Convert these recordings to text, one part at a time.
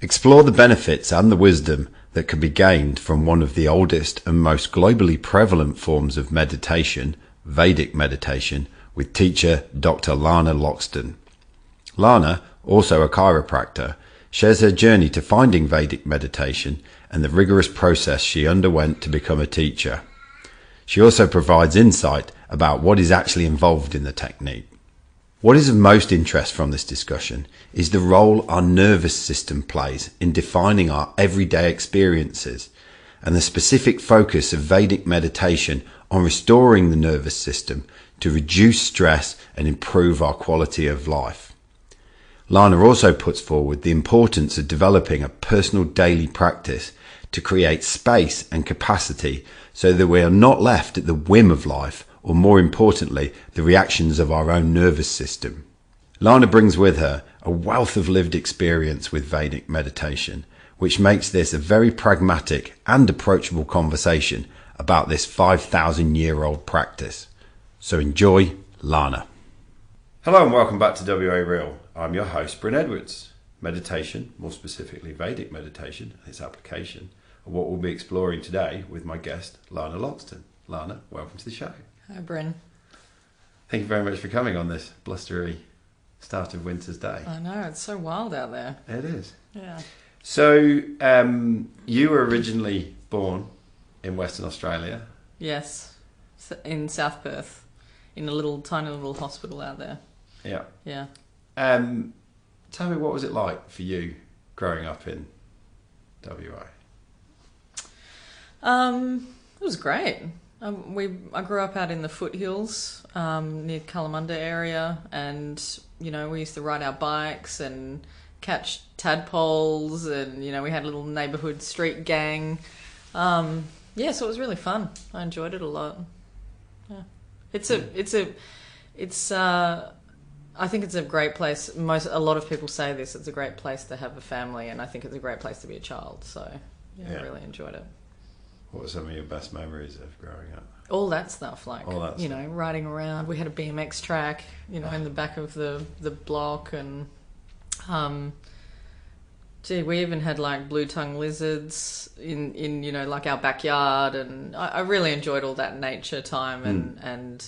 Explore the benefits and the wisdom that can be gained from one of the oldest and most globally prevalent forms of meditation, Vedic meditation, with teacher Dr. Lana Loxton. Lana, also a chiropractor, shares her journey to finding Vedic meditation and the rigorous process she underwent to become a teacher. She also provides insight about what is actually involved in the technique. What is of most interest from this discussion is the role our nervous system plays in defining our everyday experiences, and the specific focus of Vedic meditation on restoring the nervous system to reduce stress and improve our quality of life. Lana also puts forward the importance of developing a personal daily practice to create space and capacity so that we are not left at the whim of life, or more importantly, the reactions of our own nervous system. Lana brings with her a wealth of lived experience with Vedic meditation, which makes this a very pragmatic and approachable conversation about this 5,000-year-old practice. So enjoy Lana. Hello and welcome back to WA Real. I'm your host, Bryn Edwards. Meditation, more specifically Vedic meditation and its application, are what we'll be exploring today with my guest, Lana Loxton. Lana, welcome to the show. Hi, Bryn. Thank you very much for coming on this blustery start of winter's day. I know, it's so wild out there. It is. Yeah. So, you were originally born in Western Australia? Yes, in South Perth, in a tiny little hospital out there. Yeah. Yeah. Tell me, what was it like for you growing up in WA? It was great. I grew up out in the foothills near Kalamunda area, and we used to ride our bikes and catch tadpoles, and we had a little neighbourhood street gang. So it was really fun. I enjoyed it a lot. Yeah, I think it's a great place. A lot of people say this. It's a great place to have a family, and I think it's a great place to be a child. So I really enjoyed it. What were some of your best memories of growing up? All that stuff, riding around. We had a BMX track, in the back of the block, and we even had blue tongue lizards in our backyard, and I really enjoyed all that nature time, and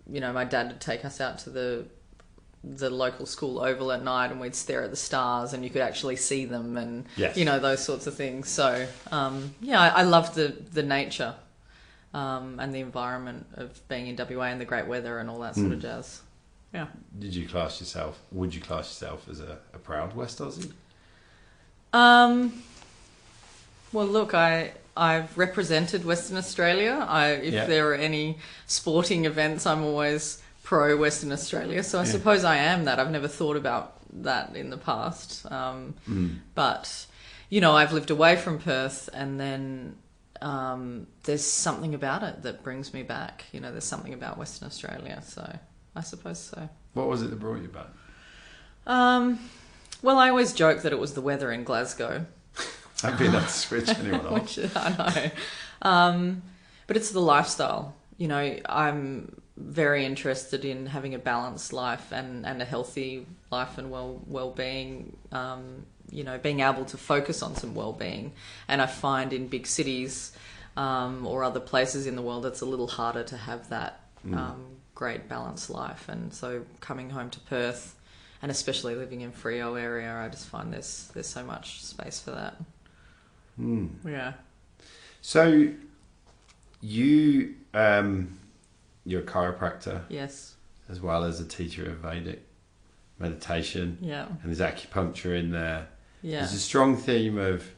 my dad would take us out to the local school oval at night, and we'd stare at the stars, and you could actually see them, and yes. Those sorts of things. So I loved the nature and the environment of being in WA and the great weather and all that sort of jazz. Yeah. Would you class yourself as a proud West Aussie? Well, look, I've represented Western Australia. If there are any sporting events, I'm always pro Western Australia, so I suppose I am that. I've never thought about that in the past, but I've lived away from Perth, and then there's something about it that brings me back. There's something about Western Australia, so I suppose so. What was it that brought you back? Well, I always joke that it was the weather in Glasgow. I've been able to switch anyone on. Which, I know, but it's the lifestyle. I'm very interested in having a balanced life and a healthy life and well-being, being able to focus on some well-being. And I find in big cities or other places in the world, it's a little harder to have that great balanced life. And so coming home to Perth, and especially living in Freo area, I just find there's so much space for that. Yeah. So you're a chiropractor. Yes. As well as a teacher of Vedic meditation. Yeah. And there's acupuncture in there. Yeah. There's a strong theme of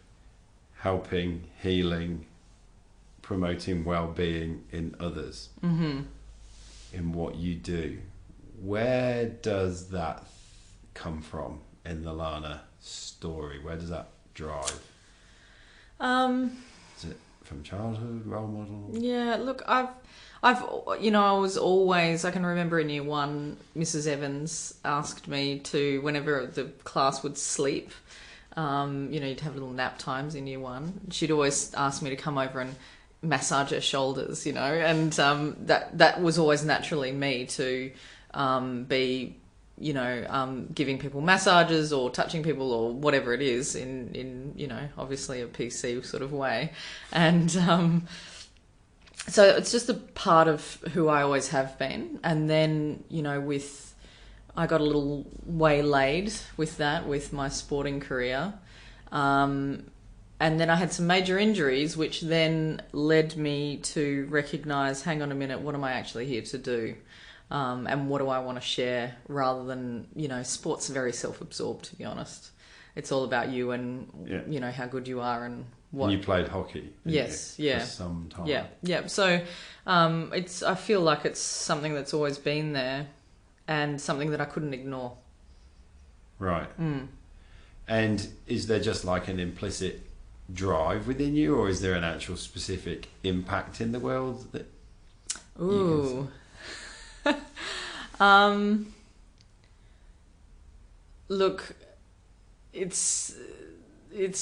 helping, healing, promoting well-being in others. Mm-hmm. In what you do. Where does that come from in the Lana story? Where does that drive? Is it from childhood, role model? Yeah, look, I was always, I can remember in year one, Mrs. Evans asked me to, whenever the class would sleep, you'd have little nap times in year one. She'd always ask me to come over and massage her shoulders, and that was always naturally me to be giving people massages or touching people or whatever it is in obviously a PC sort of way. And so it's just a part of who I always have been. And then, I got a little waylaid with that, with my sporting career. And then I had some major injuries, which then led me to recognise, hang on a minute, what am I actually here to do? And what do I want to share, rather than, sport's very self-absorbed, to be honest. It's all about you and, how good you are and what. And you played hockey. Yes, yeah. For some time. Yeah. So I feel like it's something that's always been there and something that I couldn't ignore. Right. And is there just like an implicit drive within you, or is there an actual specific impact in the world that Ooh. Look, it's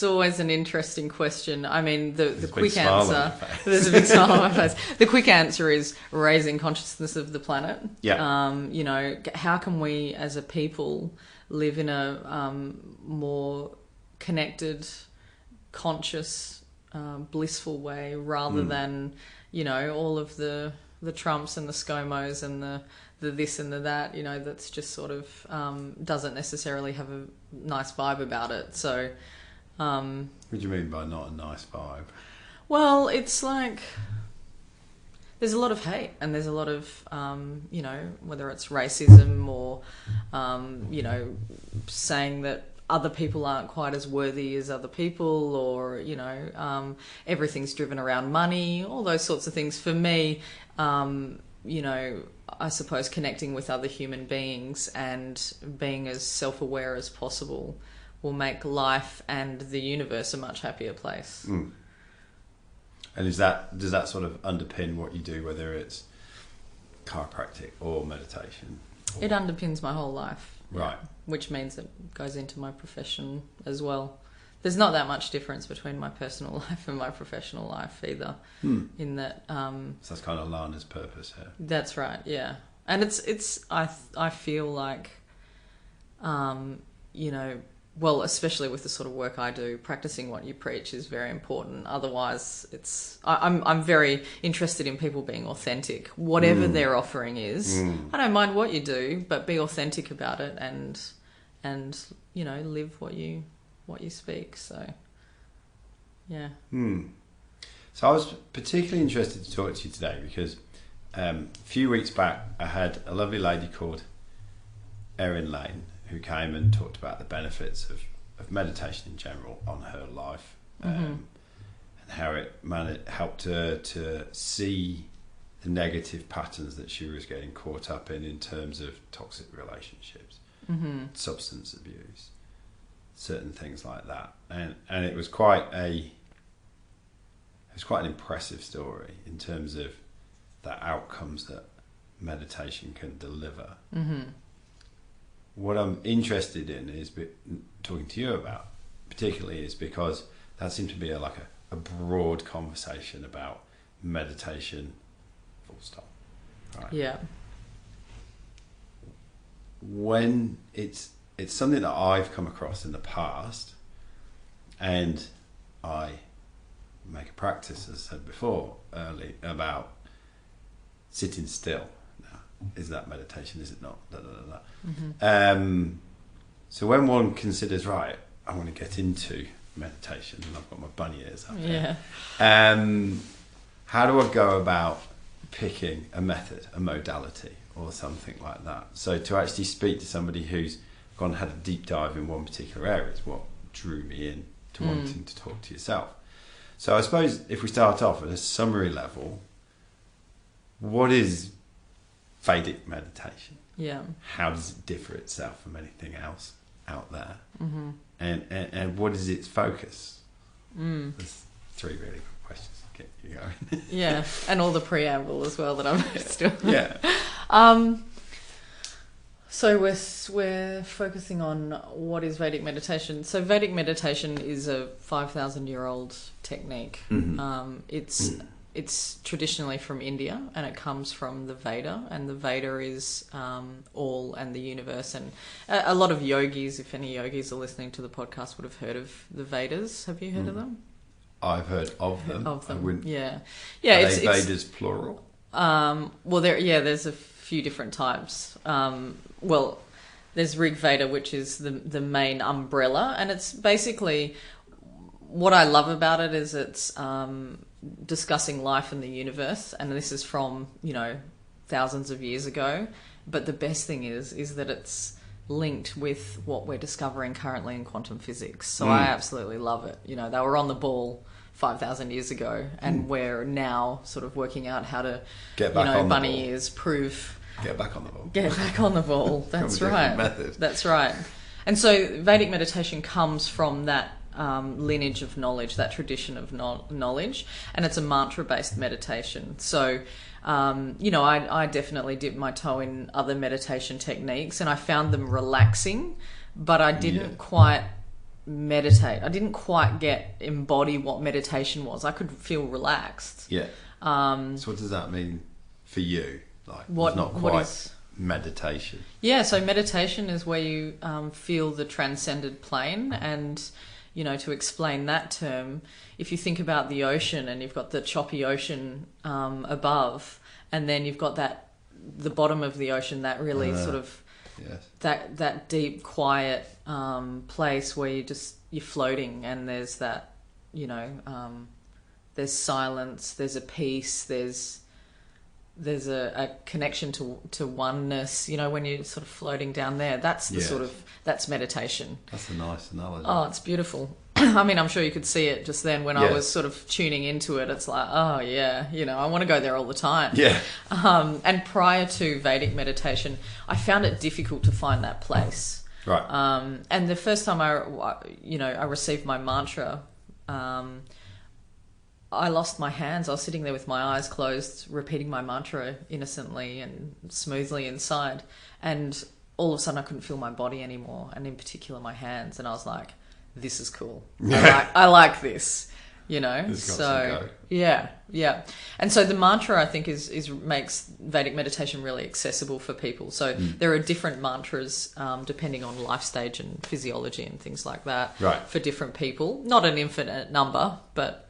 always an interesting question. I mean, the quick answer, there's a big smile on my face. The quick answer is raising consciousness of the planet. Yeah. How can we as a people live in a more connected, conscious, blissful way, rather than, all of the Trumps and the ScoMos and the this and the that, that's just sort of doesn't necessarily have a nice vibe about it. So what do you mean by not a nice vibe? Well, it's like there's a lot of hate, and there's a lot of whether it's racism or saying that other people aren't quite as worthy as other people, or everything's driven around money, all those sorts of things. For me, I suppose connecting with other human beings and being as self-aware as possible will make life and the universe a much happier place. And does that sort of underpin what you do, whether it's chiropractic or meditation? It underpins my whole life. Right. Which means it goes into my profession as well. There's not that much difference between my personal life and my professional life either. In that, so that's kind of Lana's purpose here. That's right. Yeah, and it's I feel like, well, especially with the sort of work I do, practicing what you preach is very important. Otherwise, I'm very interested in people being authentic, whatever their offering is. I don't mind what you do, but be authentic about it and live what you speak. So yeah. So I was particularly interested to talk to you today because a few weeks back I had a lovely lady called Erin Lane who came and talked about the benefits of meditation in general on her life, and how it helped her to see the negative patterns that she was getting caught up in terms of toxic relationships, substance abuse, certain things like that, and it was quite an impressive story in terms of the outcomes that meditation can deliver. What I'm interested in is talking to you about, particularly, is because that seemed to be a broad conversation about meditation, full stop. Right? Yeah. When it's something that I've come across in the past, and I make a practice, as I said before, early, about sitting still. Now, is that meditation? Is it not? So when one considers, right, I want to get into meditation, and I've got my bunny ears up here. How do I go about picking a method, a modality, or something like that? So to actually speak to somebody who's gone and had a deep dive in one particular area is what drew me in to wanting to talk to yourself. So I suppose if we start off at a summary level, what is Vedic meditation? Yeah. How does it differ itself from anything else out there? And what is its focus? There's three really good questions to get you going. Yeah, and all the preamble as well that I'm still... Yeah. So we're focusing on what is Vedic meditation. So Vedic meditation is a 5,000-year-old technique. It's it's traditionally from India, and it comes from the Veda, and the Veda is all and the universe. And a lot of yogis, if any yogis are listening to the podcast, would have heard of the Vedas. Have you heard of them? I've heard of them. Yeah. Are they Vedas plural? Well, there's a few different types. Well, there's Rig Veda, which is the main umbrella, and it's basically, what I love about it is it's discussing life and the universe, and this is from, thousands of years ago. But the best thing is that it's linked with what we're discovering currently in quantum physics. So I absolutely love it. They were on the ball 5,000 years ago, and we're now sort of working out how to, get back on bunny the ball. ears proof. Get back on the ball. Get back on the ball. That's right. Method. That's right. And so Vedic meditation comes from that lineage of knowledge, that tradition of knowledge, and it's a mantra-based meditation. So, I definitely dipped my toe in other meditation techniques, and I found them relaxing, but I didn't quite meditate. I didn't quite embody what meditation was. I could feel relaxed. Yeah. So what does that mean for you? Like, it's not quite meditation. Yeah, so meditation is where you feel the transcended plane, and to explain that term, if you think about the ocean, and you've got the choppy ocean above, and then you've got the bottom of the ocean, that really sort of that deep, quiet place where you're floating, and there's that, there's silence, there's a peace, there's a connection to oneness, when you're sort of floating down there. That's that's meditation. That's a nice analogy. Oh, it's beautiful. I mean, I'm sure you could see it just then when I was sort of tuning into it. It's like, oh yeah, I want to go there all the time. Yeah. And prior to Vedic meditation, I found it difficult to find that place. Right. And the first time I received my mantra, I lost my hands. I was sitting there with my eyes closed, repeating my mantra innocently and smoothly inside. And all of a sudden I couldn't feel my body anymore, and in particular my hands. And I was like, this is cool. I like this, So yeah. And so the mantra, I think, is makes Vedic meditation really accessible for people. So there are different mantras depending on life stage and physiology and things like that for different people. Not an infinite number, but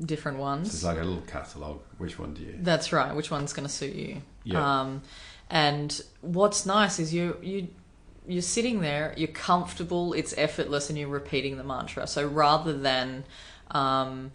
different ones. So it's like a little catalogue. Which one do you? That's right. Which one's going to suit you? Yeah. And what's nice is you're sitting there, you're comfortable, it's effortless, and you're repeating the mantra. So rather than trying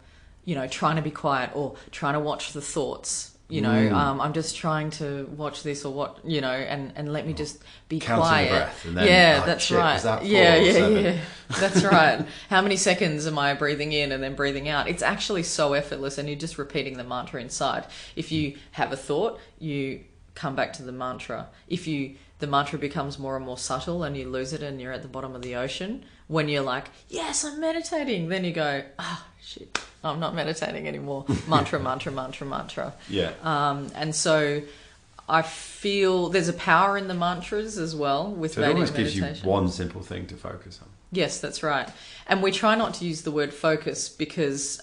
to be quiet or trying to watch the thoughts, I'm just trying to watch this or what, and let me just be counting quiet. The breath, and then, that's right. Is that 4 or 7? Yeah. That's right. How many seconds am I breathing in and then breathing out? It's actually so effortless, and you're just repeating the mantra inside. If you have a thought, you come back to the mantra. If the mantra becomes more and more subtle and you lose it and you're at the bottom of the ocean, when you're like, yes, I'm meditating, then you go, shit, I'm not meditating anymore. Mantra, mantra, mantra, mantra. Yeah. And so I feel there's a power in the mantras as well with Vedic meditation. So it almost gives you one simple thing to focus on. Yes, that's right. And we try not to use the word focus because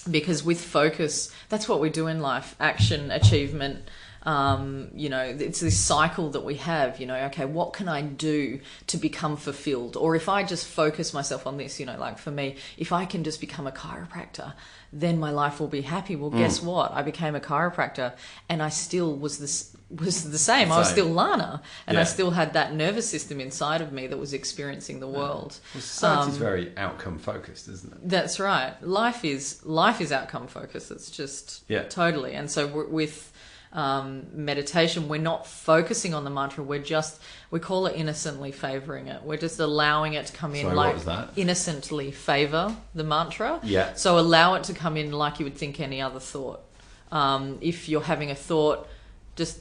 with focus, that's what we do in life: action, achievement. It's this cycle that we have, okay, what can I do to become fulfilled? Or if I just focus myself on this, like for me, if I can just become a chiropractor, then my life will be happy. Well, guess what? I became a chiropractor, and I still was the same. I was still Lana, and I still had that nervous system inside of me that was experiencing the world. Well, society's very outcome focused, isn't it? That's right. Life is outcome focused. It's just totally. And so with meditation, we're not focusing on the mantra, we call it innocently favoring it. We're just allowing it to come in. Sorry, like, what was that? Innocently favor the mantra. Yeah. So allow it to come in like you would think any other thought. If you're having a thought, just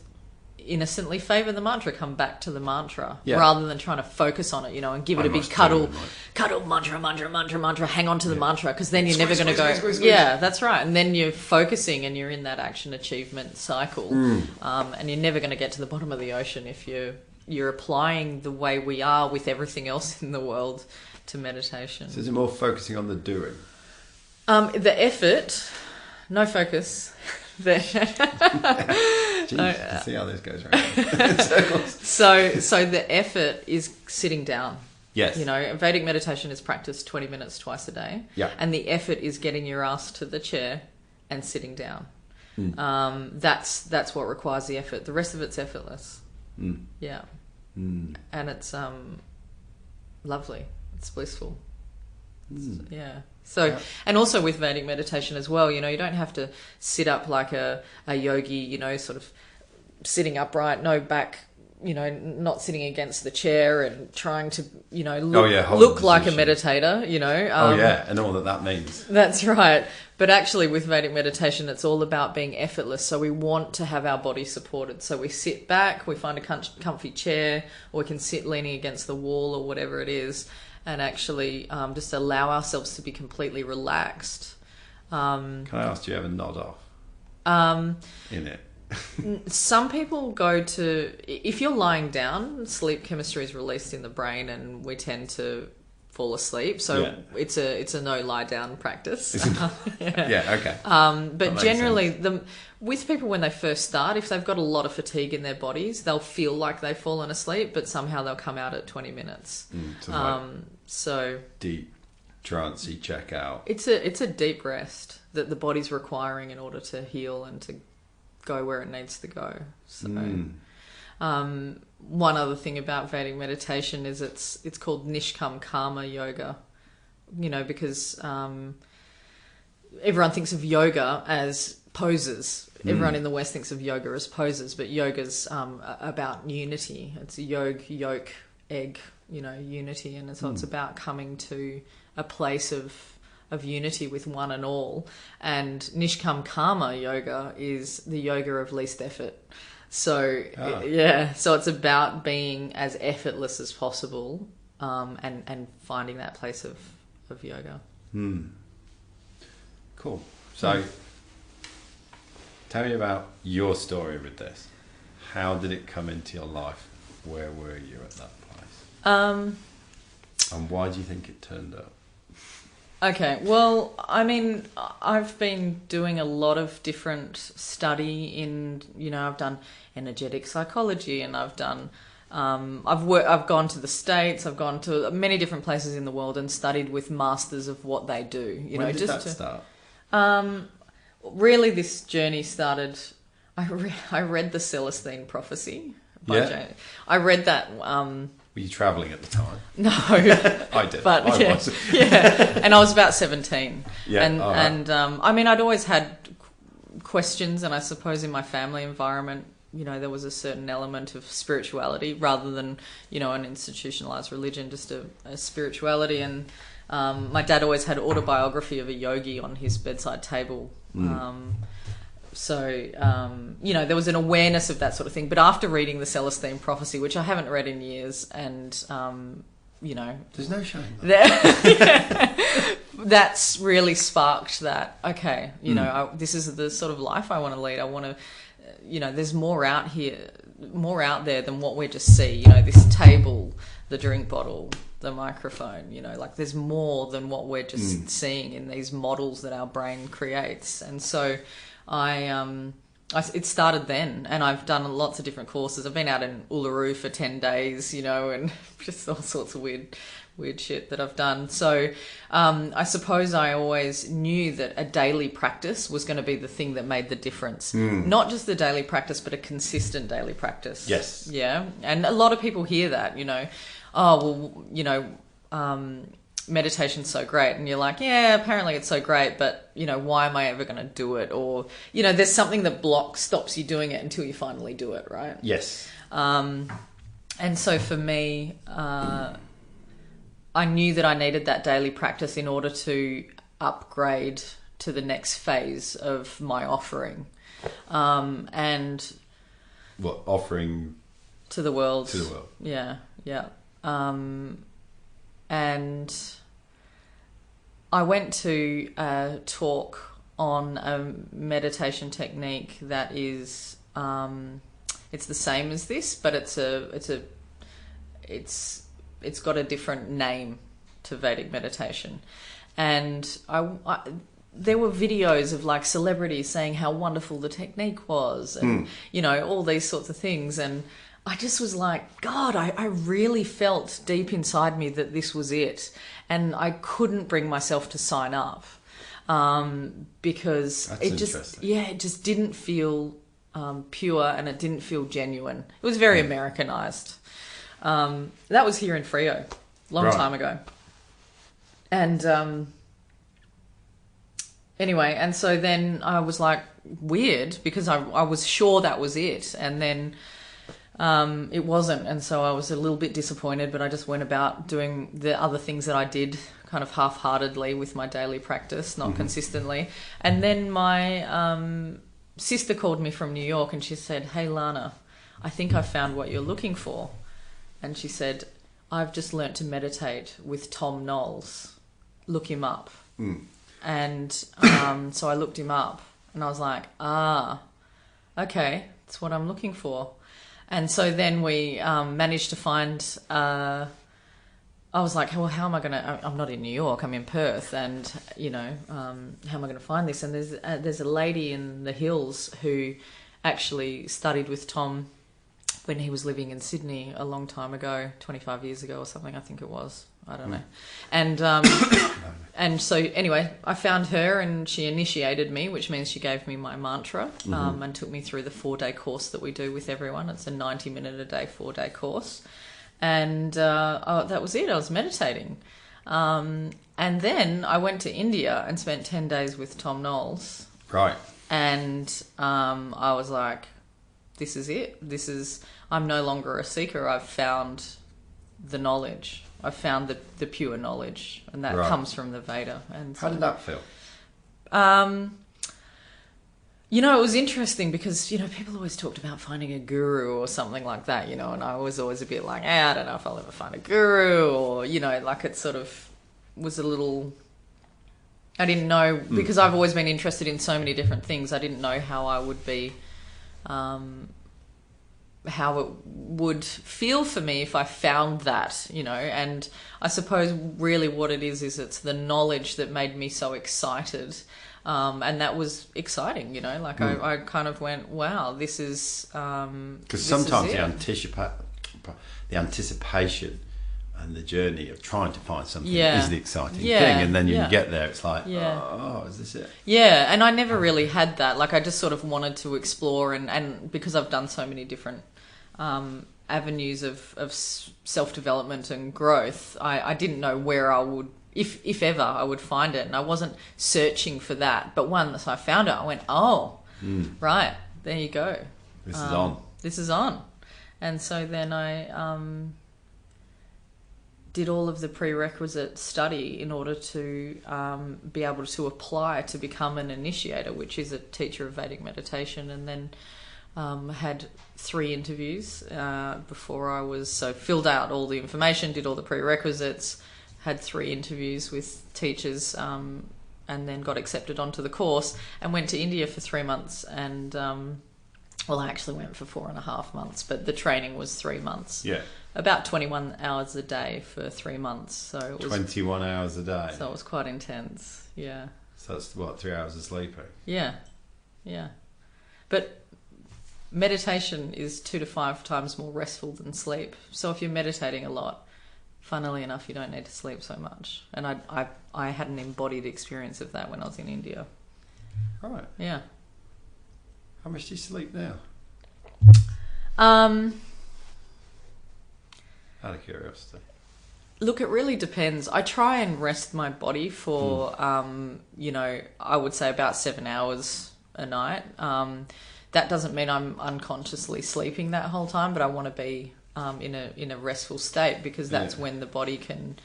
innocently favor the mantra, come back to the mantra rather than trying to focus on it, and give it a big cuddle mantra, hang on to the mantra, because then you're never going to go. Squeeze. Yeah, that's right. And then you're focusing and you're in that action achievement cycle, and you're never going to get to the bottom of the ocean if you're applying the way we are with everything else in the world to meditation. So is it more focusing on the doing? The effort, no focus. Jeez, see how this goes around. So the effort is sitting down. Yes. Vedic meditation is practiced 20 minutes twice a day. Yeah. And the effort is getting your ass to the chair and sitting down. That's what requires the effort. The rest of it's effortless. Yeah. And it's lovely. It's blissful. Yeah. So, and also with Vedic meditation as well, you don't have to sit up like a yogi, sort of sitting upright, no back, not sitting against the chair and trying to, look like a meditator, and all that means. That's right. But actually with Vedic meditation, it's all about being effortless. So we want to have our body supported. So we sit back, we find a comfy chair, or we can sit leaning against the wall or whatever it is, and actually just allow ourselves to be completely relaxed. Can I ask, do you ever nod off in it? Some people go to... If you're lying down, sleep chemistry is released in the brain and we tend to fall asleep. So it's a no lie down practice. Okay. But generally, with people when they first start, if they've got a lot of fatigue in their bodies, they'll feel like they've fallen asleep, but somehow they'll come out at 20 minutes. So deep trancey check out. It's a deep rest that the body's requiring in order to heal and to go where it needs to go. So one other thing about Vedic meditation is it's called Nishkam Karma Yoga, because everyone thinks of yoga as poses. Everyone in the West thinks of yoga as poses, but yoga's about unity. It's yolk, egg, unity, and so it's about coming to a place of unity with one and all. And Nishkam Karma Yoga is the yoga of least effort. So so it's about being as effortless as possible, and finding that place of yoga. Cool. So tell me about your story with this. How did it come into your life? Where were you at that place? And why do you think it turned up? Okay, well, I mean, I've been doing a lot of different study in, I've done energetic psychology, and I've done, I've gone to the States, I've gone to many different places in the world and studied with masters of what they do. When did that start? Really, this journey started. I read the Celestine Prophecy by Jane. I read that. Were you travelling at the time? No, I did. But I was. and I was about 17. Yeah, and I mean, I'd always had questions, and I suppose in my family environment, there was a certain element of spirituality rather than an institutionalized religion, just a spirituality. And my dad always had autobiography of a yogi on his bedside table. So, there was an awareness of that sort of thing. But after reading the Celestine Prophecy, which I haven't read in years, and, There's no shame. That's really sparked that, okay, this is the sort of life I want to lead. I want to, there's more out there than what we just see. This table, the drink bottle, the microphone, there's more than what we're just seeing in these models that our brain creates. And so it started then, and I've done lots of different courses. I've been out in Uluru for 10 days, and just all sorts of weird shit that I've done. So I suppose I always knew that a daily practice was going to be the thing that made the difference. Not just the daily practice, but a consistent daily practice. Yes. Yeah. And a lot of people hear that, meditation's so great, and you're like, yeah, apparently it's so great, but why am I ever going to do it? Or there's something that stops you doing it until you finally do it, right? Yes. And so for me, I knew that I needed that daily practice in order to upgrade to the next phase of my offering. And what offering to the world? To the world. Yeah. And I went to a talk on a meditation technique that is, it's the same as this, but it's got a different name to Vedic meditation. And there were videos of like celebrities saying how wonderful the technique was, and you know, all these sorts of things, and I just was like, God, I really felt deep inside me that this was it, and I couldn't bring myself to sign up because it just didn't feel pure, and it didn't feel genuine. It was very Americanized. That was here in Frio, long time ago, and anyway, and so then I was like, weird, because I was sure that was it, and then it wasn't, and so I was a little bit disappointed, but I just went about doing the other things that I did kind of half-heartedly with my daily practice, not consistently. And then my sister called me from New York, and she said, "Hey Lana, I think I found what you're looking for." And she said, "I've just learnt to meditate with Tom Knowles. Look him up." And so I looked him up, and I was like, okay, that's what I'm looking for. And so then we managed to find, I was like, well, how am I going to, I'm not in New York, I'm in Perth, and, you know, how am I going to find this? And there's a lady in the hills who actually studied with Tom when he was living in Sydney a long time ago, 25 years ago or something, I think it was. I don't know. And and so anyway, I found her, and she initiated me, which means she gave me my mantra, and took me through the 4-day course that we do with everyone. It's a 90-minute a day, 4-day course. And that was it. I was meditating. And then I went to India and spent 10 days with Tom Knowles. Right. And I was like, this is it. I'm no longer a seeker. I've found the knowledge. I found the pure knowledge, and that comes from the Veda. And how did that feel? You know, it was interesting because, you know, people always talked about finding a guru or something like that, you know, and I was always a bit like, I don't know if I'll ever find a guru, or, you know, like it sort of was a little, I didn't know, because I've always been interested in so many different things. I didn't know how I would be, how it would feel for me if I found that, you know. And I suppose really what it is it's the knowledge that made me so excited, and that was exciting, you know, like I kind of went, wow, this is because sometimes the anticipation and the journey of trying to find something is the exciting thing, and then you get there, it's like, oh, is this it? Yeah, and I never really had that. Like I just sort of wanted to explore, and because I've done so many different avenues of self-development and growth, I didn't know where I would, if ever, I would find it. And I wasn't searching for that. But once I found it, I went, oh, right, there you go. This is on. This is on. And so then I did all of the prerequisite study in order to be able to apply to become an initiator, which is a teacher of Vedic meditation, and then had 3 interviews before I was, so filled out all the information, did all the prerequisites, had 3 interviews with teachers, and then got accepted onto the course, and went to India for 3 months, and well, I actually went for 4.5 months, but the training was 3 months. Yeah. About 21 hours a day for 3 months. So it was 21 hours a day. So it was quite intense. Yeah. So that's what, 3 hours of sleeping? Yeah. Yeah. But meditation is 2 to 5 times more restful than sleep. So if you're meditating a lot, funnily enough, you don't need to sleep so much. And I had an embodied experience of that when I was in India. Right. Yeah. How much do you sleep now? Out of curiosity. Look, it really depends. I try and rest my body for, you know, I would say about 7 hours a night. That doesn't mean I'm unconsciously sleeping that whole time, but I want to be in a restful state, because that's when the body can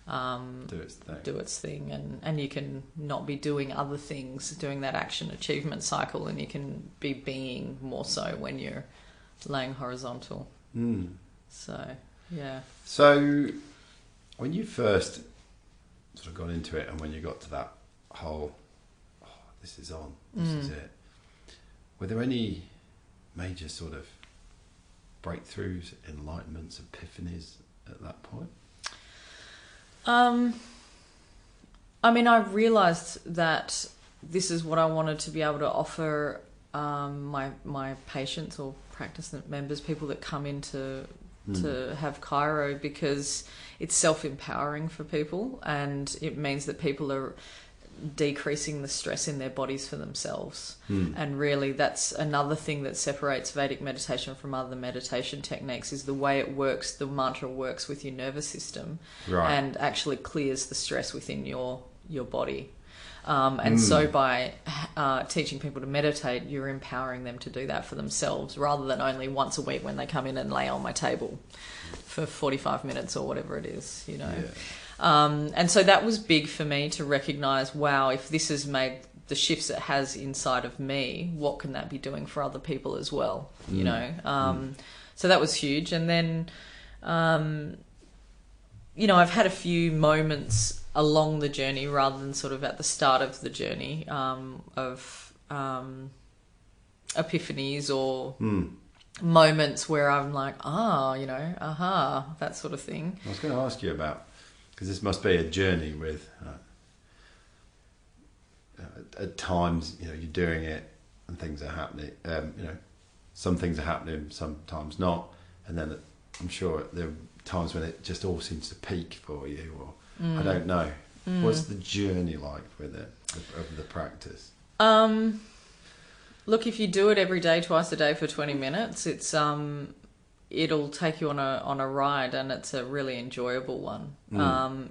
do its thing, and you can not be doing other things, doing that action achievement cycle, and you can be being more so when you're laying horizontal. So, yeah. So, when you first sort of got into it, and when you got to that whole, this is on, this is it, were there any major sort of breakthroughs, enlightenments, epiphanies at that point? I mean, I realised that this is what I wanted to be able to offer my patients or practice members, people that come in to have chiro, because it's self-empowering for people, and it means that people are decreasing the stress in their bodies for themselves. And really that's another thing that separates Vedic meditation from other meditation techniques, is the way it works. The mantra works with your nervous system, and actually clears the stress within your body. So by teaching people to meditate, you're empowering them to do that for themselves, rather than only once a week when they come in and lay on my table for 45 minutes or whatever it is, you know. And so that was big for me to recognize, wow, if this has made the shifts it has inside of me, what can that be doing for other people as well, you know? So that was huge. And then, you know, I've had a few moments along the journey rather than sort of at the start of the journey, of epiphanies or moments where I'm like, you know, aha, that sort of thing. I was going to ask you about, because this must be a journey with, at times, you know, you're doing it and things are happening, you know, some things are happening, sometimes not. And then I'm sure there are times when it just all seems to peak for you, or I don't know. What's the journey like with it, of the practice? Look, if you do it every day, twice a day for 20 minutes, it's it'll take you on a ride, and it's a really enjoyable one.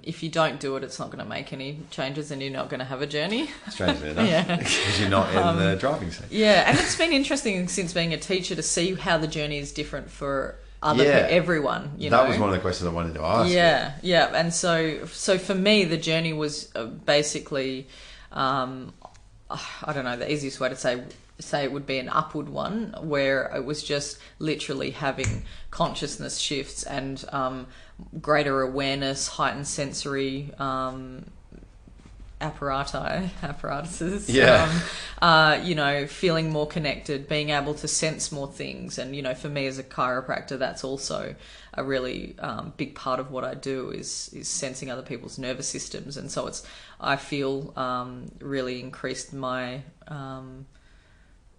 If you don't do it, it's not going to make any changes, and you're not going to have a journey. Strangely enough, because you're not in the driving seat. Yeah, and it's been interesting since being a teacher to see how the journey is different for everyone. You know? That was one of the questions I wanted to ask. Yeah, and so for me, the journey was basically, I don't know, the easiest way to say it would be an upward one, where it was just literally having consciousness shifts and greater awareness, heightened sensory apparatuses. You know, feeling more connected, being able to sense more things. And, you know, for me as a chiropractor, that's also a really big part of what I do, is sensing other people's nervous systems. And so I feel really increased my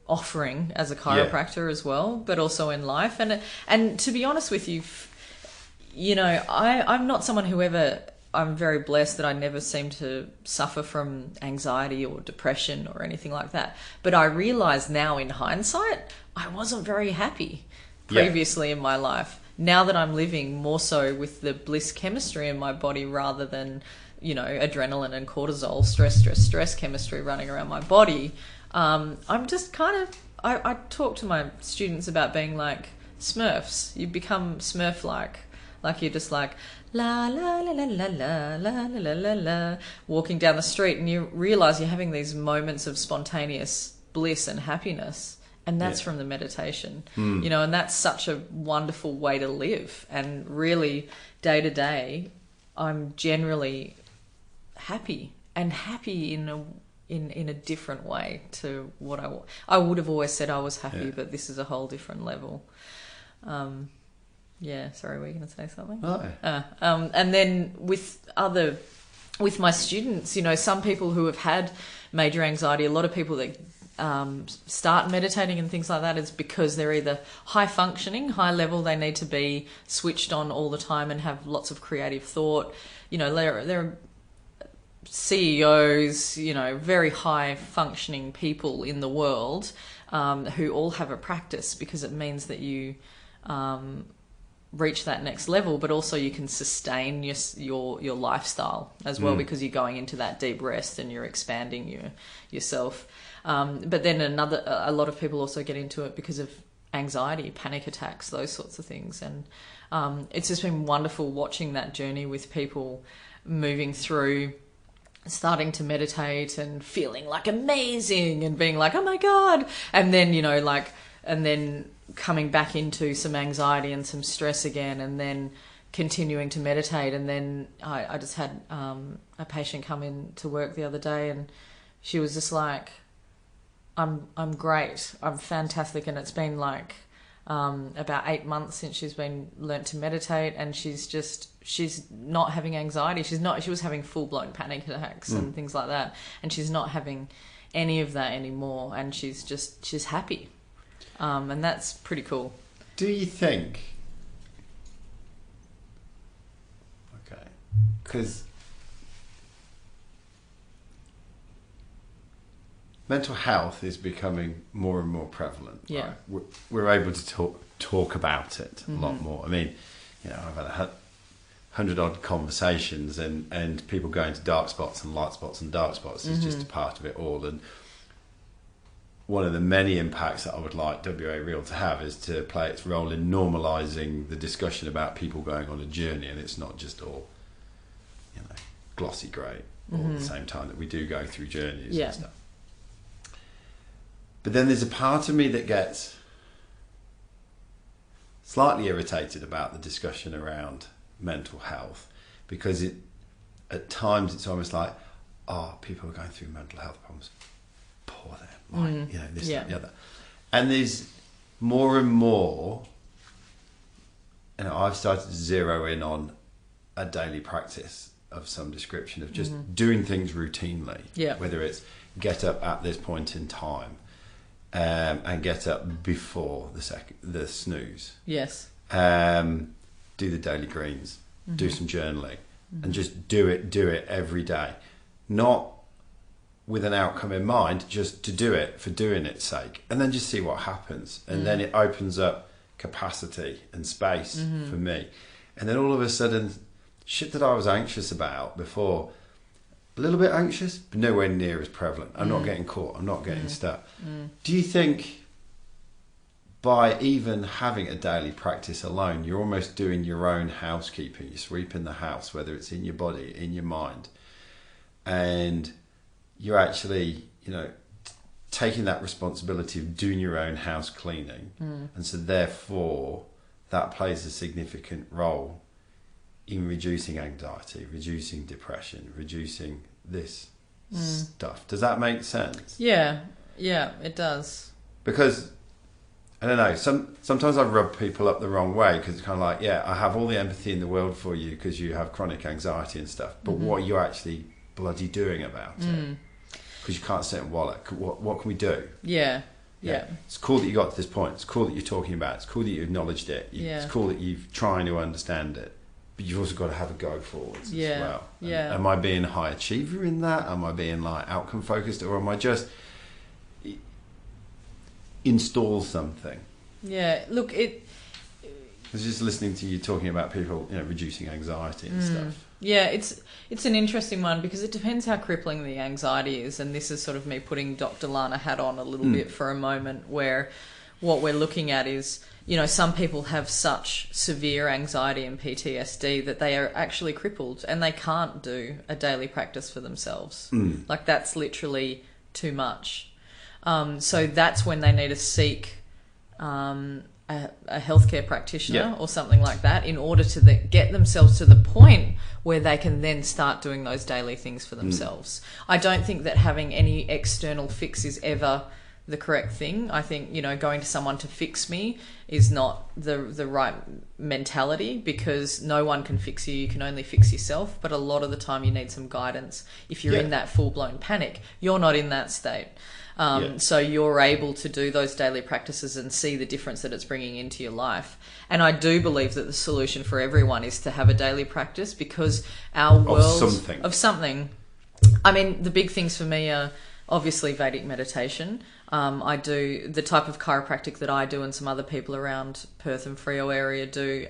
offering as a chiropractor as well, but also in life. And to be honest with you, you know, I'm not someone who I'm very blessed that I never seem to suffer from anxiety or depression or anything like that. But I realize now in hindsight, I wasn't very happy previously in my life. Now that I'm living more so with the bliss chemistry in my body, rather than, you know, adrenaline and cortisol, stress chemistry running around my body, I'm just kind of, I talk to my students about being like Smurfs. You become Smurf-like. Like you're just like, la, la, la, la, la, la, la, la, la, la, walking down the street, and you realize you're having these moments of spontaneous bliss and happiness. And that's from the meditation, you know, and that's such a wonderful way to live. And really, day to day, I'm generally happy, and happy in a different way to what I would have always said I was happy, but this is a whole different level. Sorry, were you going to say something? And then with my students, you know, some people who have had major anxiety, a lot of people that start meditating and things like that is because they're either high functioning, high level, they need to be switched on all the time and have lots of creative thought. You know, they're CEOs, you know, very high functioning people in the world who all have a practice, because it means that you reach that next level, but also you can sustain your lifestyle as well, because you're going into that deep rest and you're expanding yourself. But then a lot of people also get into it because of anxiety, panic attacks, those sorts of things. And it's just been wonderful watching that journey with people moving through, starting to meditate and feeling like amazing and being like, oh my God. And then, you know, like, and then coming back into some anxiety and some stress again, and then continuing to meditate. And then I just had a patient come in to work the other day, and she was just like, I'm great, I'm fantastic. And it's been like about 8 months since she's learnt to meditate, and she's not having anxiety. She was having full-blown panic attacks and things like that, and she's not having any of that anymore, and she's happy, and that's pretty cool. Do you think? Okay, because mental health is becoming more and more prevalent. Yeah, right? We're able to talk about it a lot more. I mean, I've had 100-odd conversations, and people go into dark spots and light spots, and dark spots is just a part of it all. And one of the many impacts that I would like WA Real to have is to play its role in normalising the discussion about people going on a journey, and it's not just all, glossy grey all at the same time that we do go through journeys and stuff. But then there's a part of me that gets slightly irritated about the discussion around mental health, because at times it's almost like, people are going through mental health problems, poor them, this, that, the other. And there's more and more, I've started to zero in on a daily practice of some description of just doing things routinely, whether it's get up at this point in time, and get up before the snooze. Yes. Do the daily greens, do some journaling, and just do it every day. Not with an outcome in mind, just to do it for doing its sake, and then just see what happens. And then it opens up capacity and space for me. And then all of a sudden, shit that I was anxious about before, a little bit anxious, but nowhere near as prevalent. I'm not getting caught. I'm not getting stuck. Do you think by even having a daily practice alone, you're almost doing your own housekeeping? You're sweeping the house, whether it's in your body, in your mind, and you're actually, taking that responsibility of doing your own house cleaning. And so therefore, that plays a significant role in reducing anxiety, reducing depression, reducing this stuff. Does that make sense? Yeah, it does. Because, I don't know, sometimes I rub people up the wrong way, because it's kind of like, I have all the empathy in the world for you because you have chronic anxiety and stuff, but what are you actually bloody doing about it? Because you can't sit and wallow. What can we do? Yeah. It's cool that you got to this point. It's cool that you're talking about it. It's cool that you acknowledged it. It's cool that you're trying to understand it. But you've also got to have a go forwards as well. And am I being a high achiever in that? Am I being outcome focused, or am I just install something? Look, I was just listening to you talking about people, reducing anxiety and stuff. It's an interesting one, because it depends how crippling the anxiety is, and this is sort of me putting Dr. Lana hat on a little bit for a moment, where what we're looking at is, some people have such severe anxiety and PTSD that they are actually crippled and they can't do a daily practice for themselves. Like, that's literally too much. So that's when they need to seek a healthcare practitioner or something like that, in order to get themselves to the point where they can then start doing those daily things for themselves. I don't think that having any external fix is ever the correct thing. I think, going to someone to fix me is not the right mentality, because no one can fix you. You can only fix yourself. But a lot of the time you need some guidance. If you're in that full-blown panic, you're not in that state. So you're able to do those daily practices and see the difference that it's bringing into your life. And I do believe that the solution for everyone is to have a daily practice, because our world of something. I mean, the big things for me are obviously Vedic meditation. I do the type of chiropractic that I do, and some other people around Perth and Freo area do,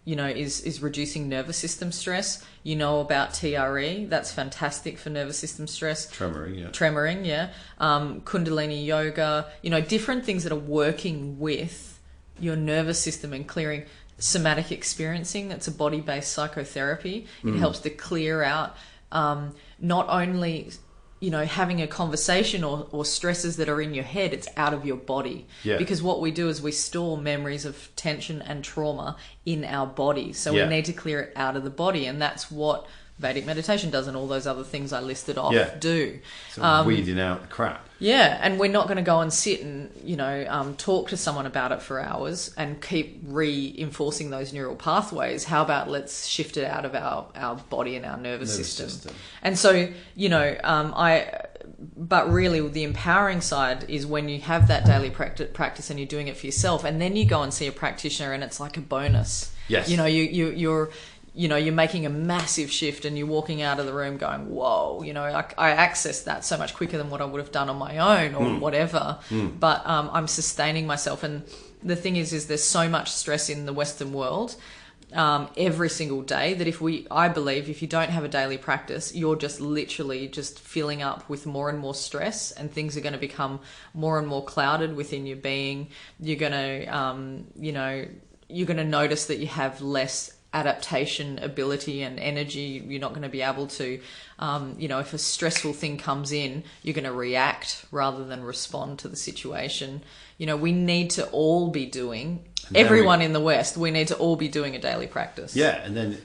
is reducing nervous system stress. You know about TRE, that's fantastic for nervous system stress. Tremoring, yeah. Kundalini yoga, different things that are working with your nervous system and clearing somatic experiencing. That's a body-based psychotherapy. It helps to clear out not only having a conversation or stresses that are in your head, it's out of your body. Because what we do is we store memories of tension and trauma in our body. So we need to clear it out of the body. And that's what Vedic meditation does, and all those other things I listed off do. So weeding out the crap. And we're not going to go and sit and, talk to someone about it for hours and keep reinforcing those neural pathways. How about let's shift it out of our body and our nervous system. And so, but really the empowering side is when you have that daily practice and you're doing it for yourself, and then you go and see a practitioner and it's like a bonus. Yes. You know, you're making a massive shift and you're walking out of the room going, whoa, you know, I accessed that so much quicker than what I would have done on my own or whatever. But I'm sustaining myself. And the thing is there's so much stress in the Western world every single day that I believe if you don't have a daily practice, you're just literally just filling up with more and more stress, and things are going to become more and more clouded within your being. You're going to, you're going to notice that you have less adaptation ability and energy. You're not going to be able to, if a stressful thing comes in, you're going to react rather than respond to the situation. You know, we need to all be doing, everyone in the West, we need to all be doing a daily practice. Yeah, and then it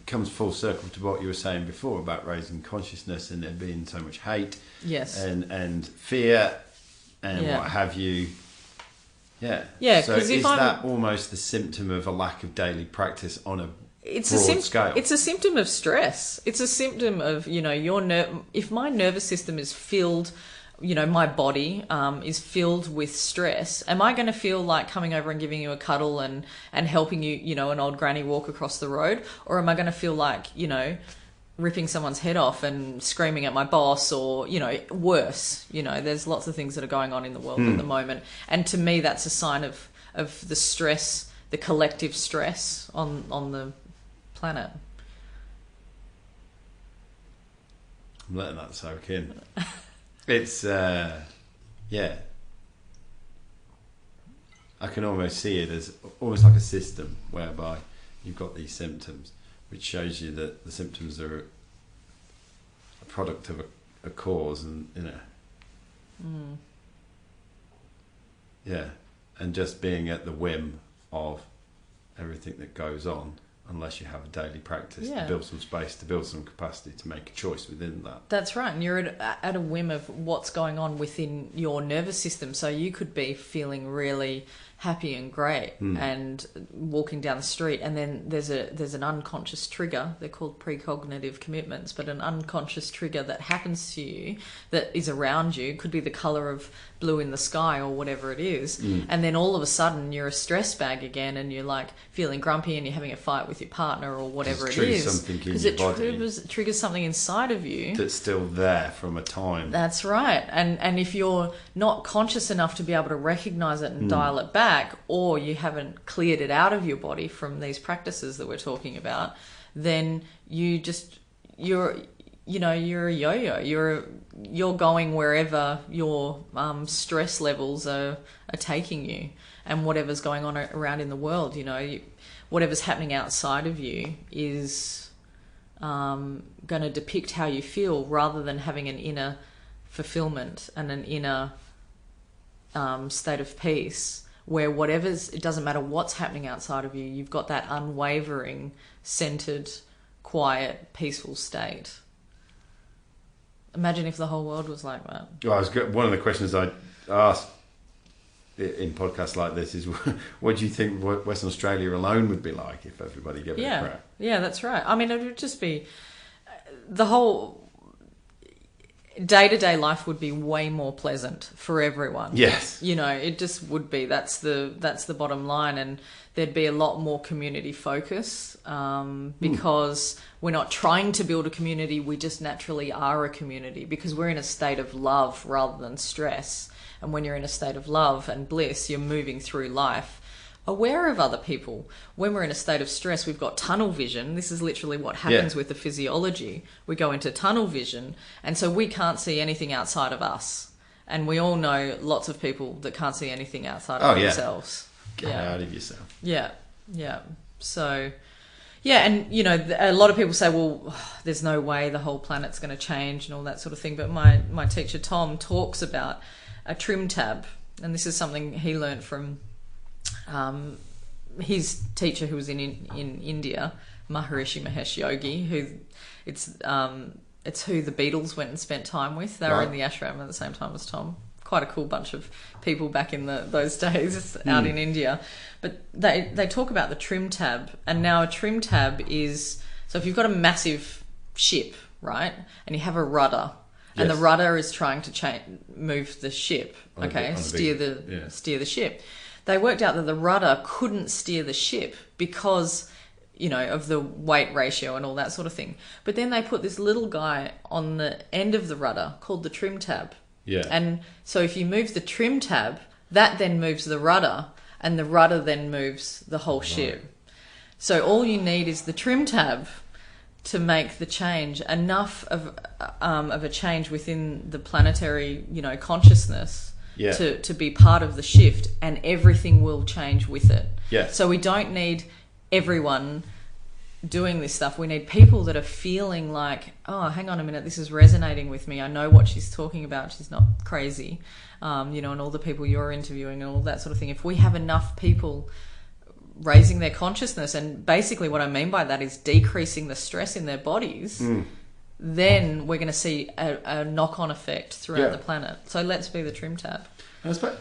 comes full circle to what you were saying before about raising consciousness and there being so much hate, yes, and fear and what have you. Yeah. Yeah. So is that almost the symptom of a lack of daily practice on a broad scale? It's a symptom of stress. It's a symptom of, if my nervous system is filled, my body is filled with stress, am I going to feel like coming over and giving you a cuddle and helping you, an old granny walk across the road? Or am I going to feel like, ripping someone's head off and screaming at my boss, or worse? There's lots of things that are going on in the world at the moment, and to me that's a sign of the stress, the collective stress on the planet. I'm letting that soak in. It's I can almost see it as almost like a system whereby you've got these symptoms, which shows you that the symptoms are a product of a cause, and and just being at the whim of everything that goes on, unless you have a daily practice to build some space, to build some capacity, to make a choice within that. That's right, and you're at a whim of what's going on within your nervous system. So you could be feeling really happy and great and walking down the street, and then there's an unconscious trigger. They're called precognitive commitments, but an unconscious trigger that happens to you that is around you, could be the colour of blue in the sky or whatever it is, and then all of a sudden you're a stress bag again, and you're like feeling grumpy and you're having a fight with your partner or whatever it is, because it triggers something inside of you that's still there from a time. That's right. And if you're not conscious enough to be able to recognize it and dial it back, or you haven't cleared it out of your body from these practices that we're talking about, then you're a yo-yo. You're going wherever your stress levels are taking you, and whatever's going on around in the world, whatever's happening outside of you is going to depict how you feel, rather than having an inner fulfillment and an inner state of peace, where it doesn't matter what's happening outside of you, you've got that unwavering, centered, quiet, peaceful state. Imagine if the whole world was like that. Well, one of the questions I ask in podcasts like this is, what do you think Western Australia alone would be like if everybody gave it a crack? Yeah, that's right. I mean, it would just be, the whole day-to-day life would be way more pleasant for everyone. Yes. It just would be. That's the bottom line, and there'd be a lot more community focus because we're not trying to build a community, we just naturally are a community, because we're in a state of love rather than stress. And when you're in a state of love and bliss, you're moving through life aware of other people. When we're in a state of stress, we've got tunnel vision. This is literally what happens with the physiology. We go into tunnel vision, and so we can't see anything outside of us. And we all know lots of people that can't see anything outside of themselves. Get out of yourself. Yeah. So, and, a lot of people say, well, there's no way the whole planet's going to change and all that sort of thing. But my teacher, Tom, talks about a trim tab. And this is something he learned from his teacher who was in India, Maharishi Mahesh Yogi, who it's who the Beatles went and spent time with. They were in the ashram at the same time as Tom. Quite a cool bunch of people back in those days out in India. But they talk about the trim tab, and now a trim tab is, so if you've got a massive ship, right, and you have a rudder, and the rudder is trying to move the ship. Steer the ship. They worked out that the rudder couldn't steer the ship because, you know, of the weight ratio and all that sort of thing. But then they put this little guy on the end of the rudder called the trim tab. Yeah. And so if you move the trim tab, that then moves the rudder, and the rudder then moves the whole ship. So all you need is the trim tab to make the change, enough of a change within the planetary, you know, consciousness to be part of the shift, and everything will change with it. Yeah. So we don't need everyone doing this stuff. We need people that are feeling like, oh, hang on a minute, this is resonating with me. I know what she's talking about. She's not crazy. You know, and all the people you're interviewing and all that sort of thing. If we have enough people raising their consciousness, and basically what I mean by that is decreasing the stress in their bodies, then we're going to see a knock-on effect throughout the planet. So let's be the trim tab. And I suppose,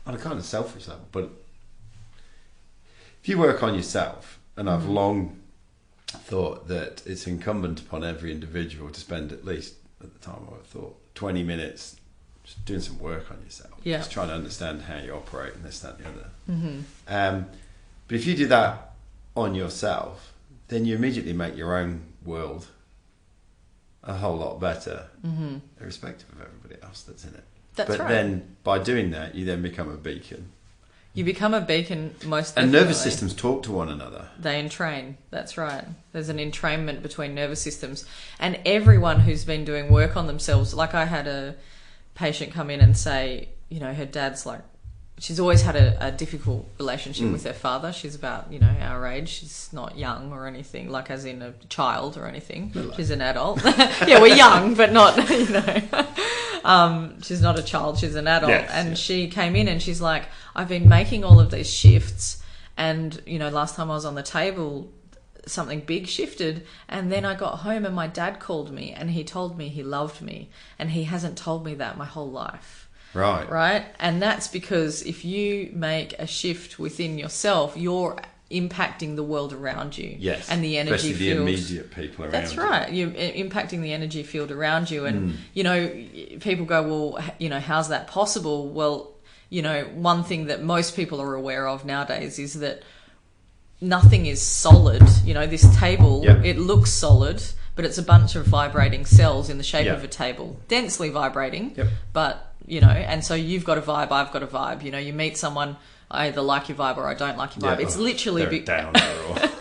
on a kind of selfish level, but if you work on yourself, and I've long thought that it's incumbent upon every individual to spend at least, at the time I thought, 20 minutes just doing some work on yourself. Yeah. Just trying to understand how you operate and this, that, and the other. But if you do that on yourself, then you immediately make your own world a whole lot better, irrespective of everybody else that's in it. But then by doing that, you then become a beacon. You become a beacon most And definitely. nervous systems talk to one another. They entrain. That's right. There's an entrainment between nervous systems. And everyone who's been doing work on themselves, like I had a patient come in and say, you know, her dad's like, she's always had a difficult relationship with her father. She's about, you know, our age. She's not young or anything, like as in a child or anything. She's an adult. Yeah, we're young, but not, you know. She's not a child, she's an adult. Yes, she came in and she's like, I've been making all of these shifts, and, you know, last time I was on the table, something big shifted, and then I got home and my dad called me and he told me he loved me, and he hasn't told me that my whole life. Right? And that's because if you make a shift within yourself, you're impacting the world around you. Yes. And the energy field. Especially the immediate people around you. That's right. You're impacting the energy field around you. And, you know, people go, well, you know, how's that possible? Well, you know, one thing that most people are aware of nowadays is that nothing is solid. You know, this table, it looks solid, but it's a bunch of vibrating cells in the shape of a table, densely vibrating, but, you know, and so you've got a vibe, I've got a vibe. You know, you meet someone, I either like your vibe or I don't like your vibe. It's literally... down there.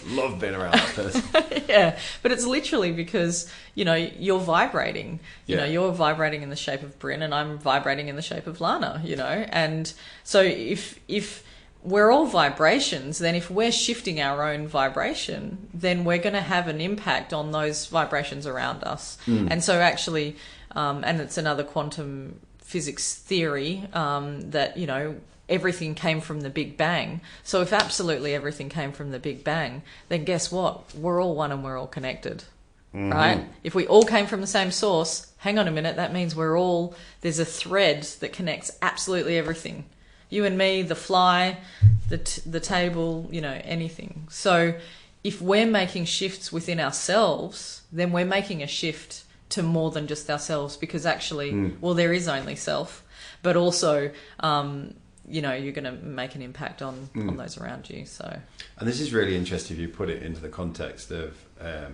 Love being around that person. Yeah, but it's literally because, you know, you're vibrating. You know, you're vibrating in the shape of Bryn and I'm vibrating in the shape of Lana, you know. And so if we're all vibrations, then if we're shifting our own vibration, then we're going to have an impact on those vibrations around us. And so actually, and it's another quantum physics theory, that, you know, everything came from the Big Bang. So if absolutely everything came from the Big Bang, then guess what? We're all one and we're all connected, right? If we all came from the same source, hang on a minute, that means there's a thread that connects absolutely everything. You and me, the fly, the table, you know, anything. So if we're making shifts within ourselves, then we're making a shift to more than just ourselves, because actually, well, there is only self, but also, you know, you're going to make an impact on those around you. So, and this is really interesting if you put it into the context of a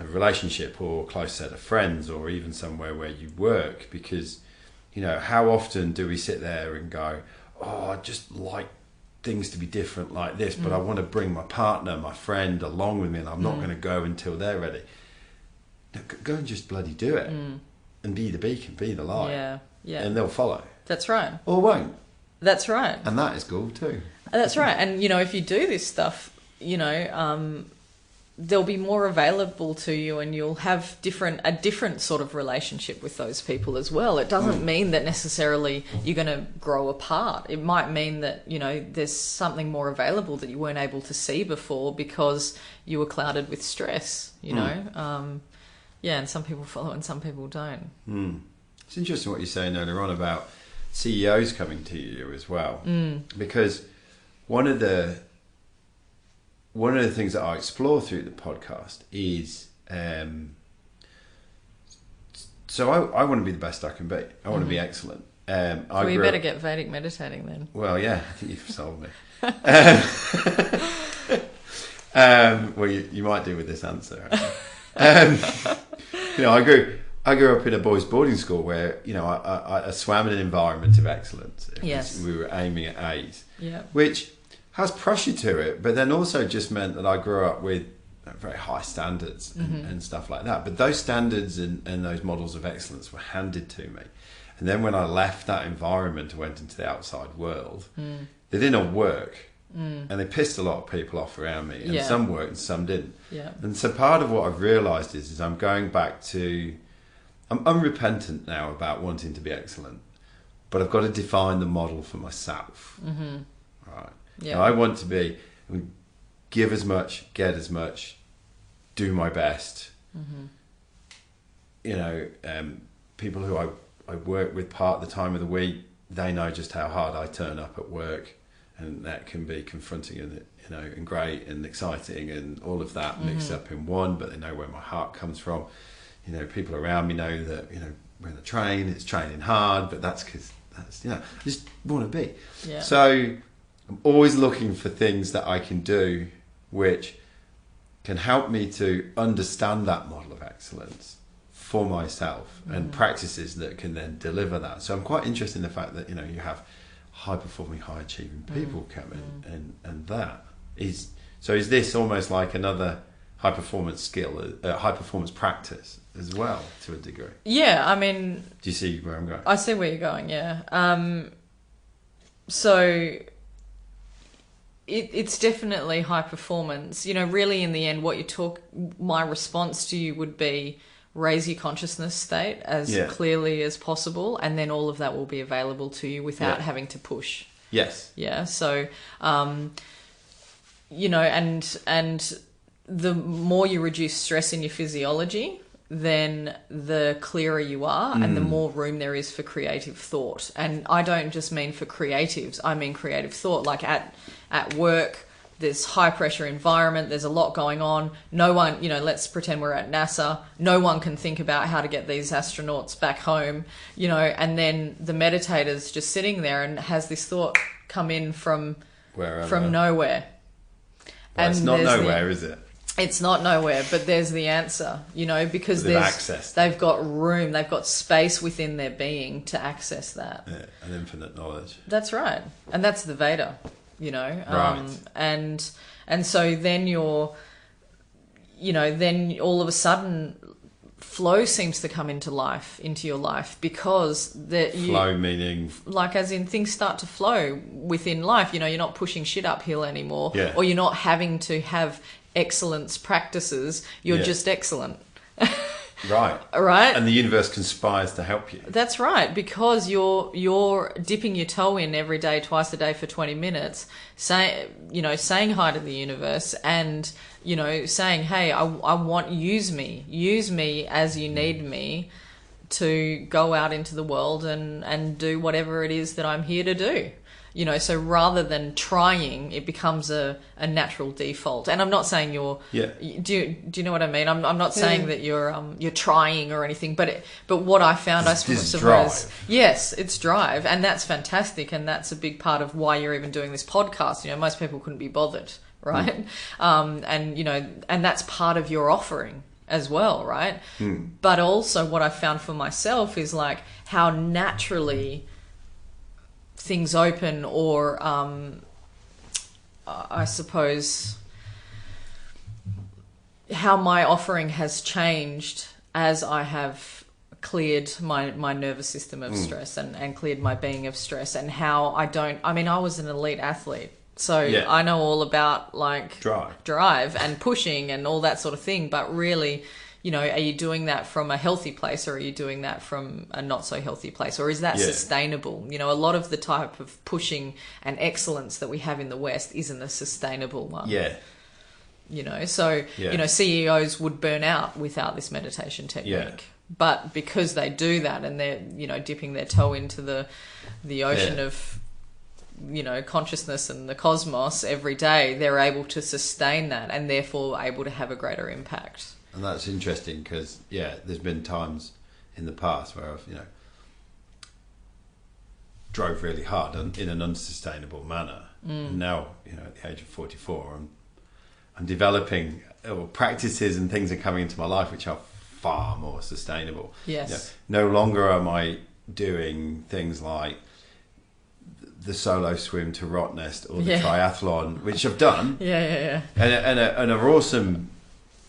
relationship or a close set of friends, or even somewhere where you work, because, you know, how often do we sit there and go, oh, I just like things to be different like this, but I want to bring my partner, my friend along with me, and I'm not going to go until they're ready. No, go and just bloody do it, and be the beacon, be the light, and they'll follow. That's right. Or won't. That's right. And that is cool too. That's right. And, you know, if you do this stuff, you know, they'll be more available to you, and you'll have a different sort of relationship with those people as well. It doesn't mean that necessarily you're going to grow apart. It might mean that, you know, there's something more available that you weren't able to see before because you were clouded with stress, you know. And some people follow and some people don't. It's interesting what you're saying earlier on about CEOs coming to you as well, because one of the things that I explore through the podcast is So I want to be the best I can be. I want to be excellent. Well, you better get Vedic meditating then. Well, yeah, I think you've sold me. Well, you might do with this answer. I grew up in a boys' boarding school where I swam in an environment of excellence. Yes, we were aiming at A's. Yeah, which has pressure to it, but then also just meant that I grew up with very high standards and stuff like that. But those standards and those models of excellence were handed to me. And then when I left that environment and went into the outside world, they didn't work. And they pissed a lot of people off around me. And some worked and some didn't. Yeah. And so part of what I've realised is I'm going back to... I'm unrepentant now about wanting to be excellent. But I've got to define the model for myself. Mm-hmm. Right. Yeah. Now, I want to be... give as much, get as much, do my best. People who I work with part of the time of the week, they know just how hard I turn up at work, and that can be confronting and great and exciting and all of that mixed up in one, but they know where my heart comes from. People around me know that when I train, it's training hard, but that's because I just want to be. Yeah. So I'm always looking for things that I can do which can help me to understand that model of excellence for myself and practices that can then deliver that. So I'm quite interested in the fact that you have high performing, high achieving people come in, and that is this almost like another high performance skill, high performance practice as well to a degree? Yeah, I mean, do you see where I'm going? I see where you're going. Yeah. So it's definitely high performance. Really in the end, my response to you would be raise your consciousness state as clearly as possible, and then all of that will be available to you without having to push. Yes. Yeah. So, and the more you reduce stress in your physiology, then the clearer you are and the more room there is for creative thought. And I don't just mean for creatives, I mean creative thought. Like at work, there's high pressure environment, there's a lot going on. No one, let's pretend we're at NASA. No one can think about how to get these astronauts back home, and then the meditator's just sitting there and has this thought come in from nowhere. Well, and it's not nowhere, is it? It's not nowhere, but there's the answer, because they've got room, they've got space within their being to access that. Yeah, an infinite knowledge. That's right. And that's the Veda, Right. And so then then all of a sudden flow seems to come into your life because flow meaning like as in things start to flow within life. You're not pushing shit uphill anymore, or you're not having to have excellence practices. You're just excellent. Right. And the universe conspires to help you. That's right, because you're dipping your toe in every day, twice a day for 20 minutes, saying hi to the universe and, saying, hey, I want, use me as you need me to go out into the world and do whatever it is that I'm here to do. So rather than trying, it becomes a natural default. And I'm not saying you're. Yeah. Do you know what I mean? I'm not saying that you're trying or anything. But what I found, I suppose, yes, it's drive, and that's fantastic, and that's a big part of why you're even doing this podcast. Most people couldn't be bothered, right? And that's part of your offering as well, right? But also, what I found for myself is like how naturally things open, or I suppose how my offering has changed as I have cleared my nervous system of stress and cleared my being of stress, and how I was an elite athlete, so I know all about like drive and pushing and all that sort of thing, but really, are you doing that from a healthy place, or are you doing that from a not so healthy place? Or is that sustainable? A lot of the type of pushing and excellence that we have in the West isn't a sustainable one. Yeah. CEOs would burn out without this meditation technique. Yeah. But because they do that and they're, dipping their toe into the ocean of, consciousness and the cosmos every day, they're able to sustain that and therefore able to have a greater impact. And that's interesting because, there's been times in the past where I've, drove really hard in an unsustainable manner. And now, at the age of 44, I'm developing practices and things are coming into my life which are far more sustainable. Yes. No longer am I doing things like the solo swim to Rottnest or the triathlon, which I've done. And are awesome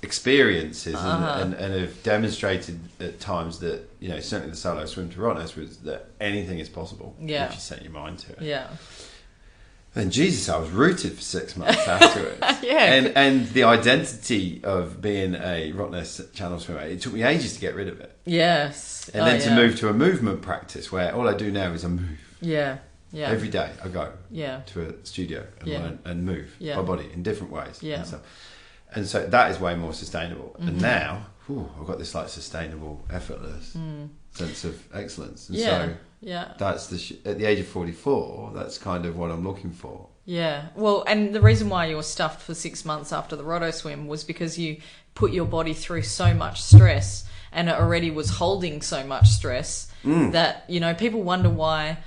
experiences and have demonstrated at times that, certainly the solo swim to Rottnest was that anything is possible if you set your mind to it. Yeah. Then Jesus, I was rooted for 6 months afterwards. And the identity of being a Rottnest channel swimmer, it took me ages to get rid of it. Yes. And then to move to a movement practice where all I do now is I move. Yeah. Every day I go to a studio and learn and move my body in different ways. And so that is way more sustainable. And now I've got this like sustainable, effortless sense of excellence. And so that's at the age of 44, that's kind of what I'm looking for. Yeah. Well, and the reason why you were stuffed for 6 months after the Roto swim was because you put your body through so much stress, and it already was holding so much stress that, people wonder why,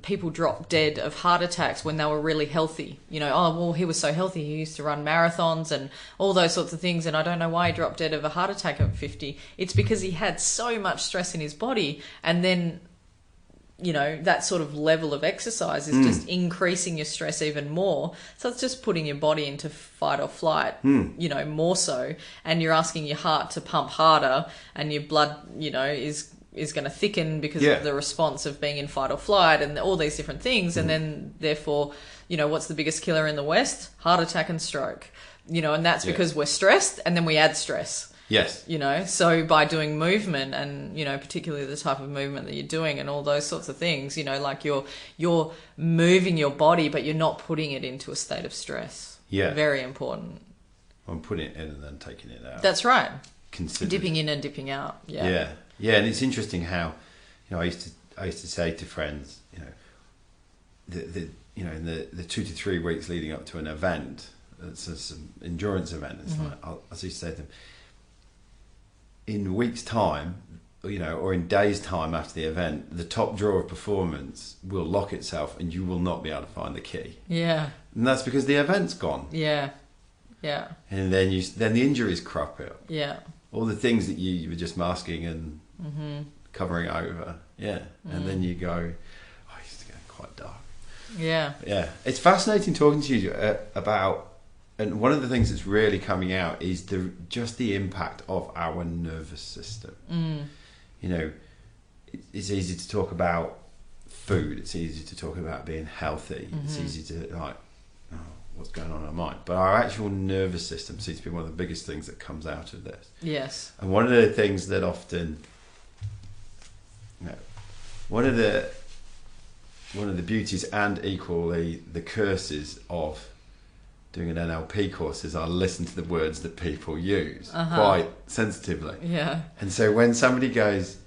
people drop dead of heart attacks when they were really healthy. He was so healthy, he used to run marathons and all those sorts of things, and I don't know why he dropped dead of a heart attack at 50. It's because he had so much stress in his body, and then, that sort of level of exercise is just increasing your stress even more. So it's just putting your body into fight or flight, more so, and you're asking your heart to pump harder, and your blood, is going to thicken because of the response of being in fight or flight and all these different things. And then therefore, what's the biggest killer in the West? Heart attack and stroke, and that's because we're stressed and then we add stress. Yes. So by doing movement and, particularly the type of movement that you're doing and all those sorts of things, like you're moving your body, but you're not putting it into a state of stress. Yeah. Very important. I'm putting it in and then taking it out. That's right. Dipping in and dipping out. Yeah. Yeah, and it's interesting how, I used to say to friends, in the 2 to 3 weeks leading up to an event, it's an endurance event. It's like I used to say to them, in a week's time, or in days' time after the event, the top drawer of performance will lock itself, and you will not be able to find the key. Yeah, and that's because the event's gone. Yeah. And then the injuries crop up. Yeah. All the things that you were just masking and covering over. Yeah. And then you go, it's getting quite dark. Yeah. Yeah. It's fascinating talking to you about, and one of the things that's really coming out is just the impact of our nervous system. It's easy to talk about food. It's easy to talk about being healthy. It's easy to what's going on in our mind, but our actual nervous system seems to be one of the biggest things that comes out of this. Yes. And one of the things that often, one of the beauties and equally the curses of doing an NLP course is I listen to the words that people use quite sensitively. Yeah. And so when somebody goes,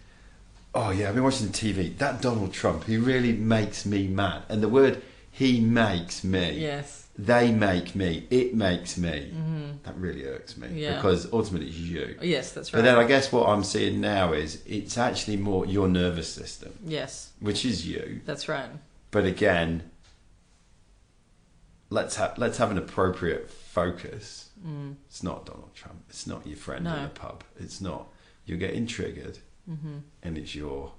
I've been watching TV, that Donald Trump, he really makes me mad. And the word he makes me. Yes. They make me, it makes me. That really irks me because ultimately it's you. Yes, that's right. But then I guess what I'm seeing now is it's actually more your nervous system. Yes. Which is you. That's right. But again, let's have an appropriate focus. It's not Donald Trump. It's not your friend in the pub. It's not. You're getting triggered and it's your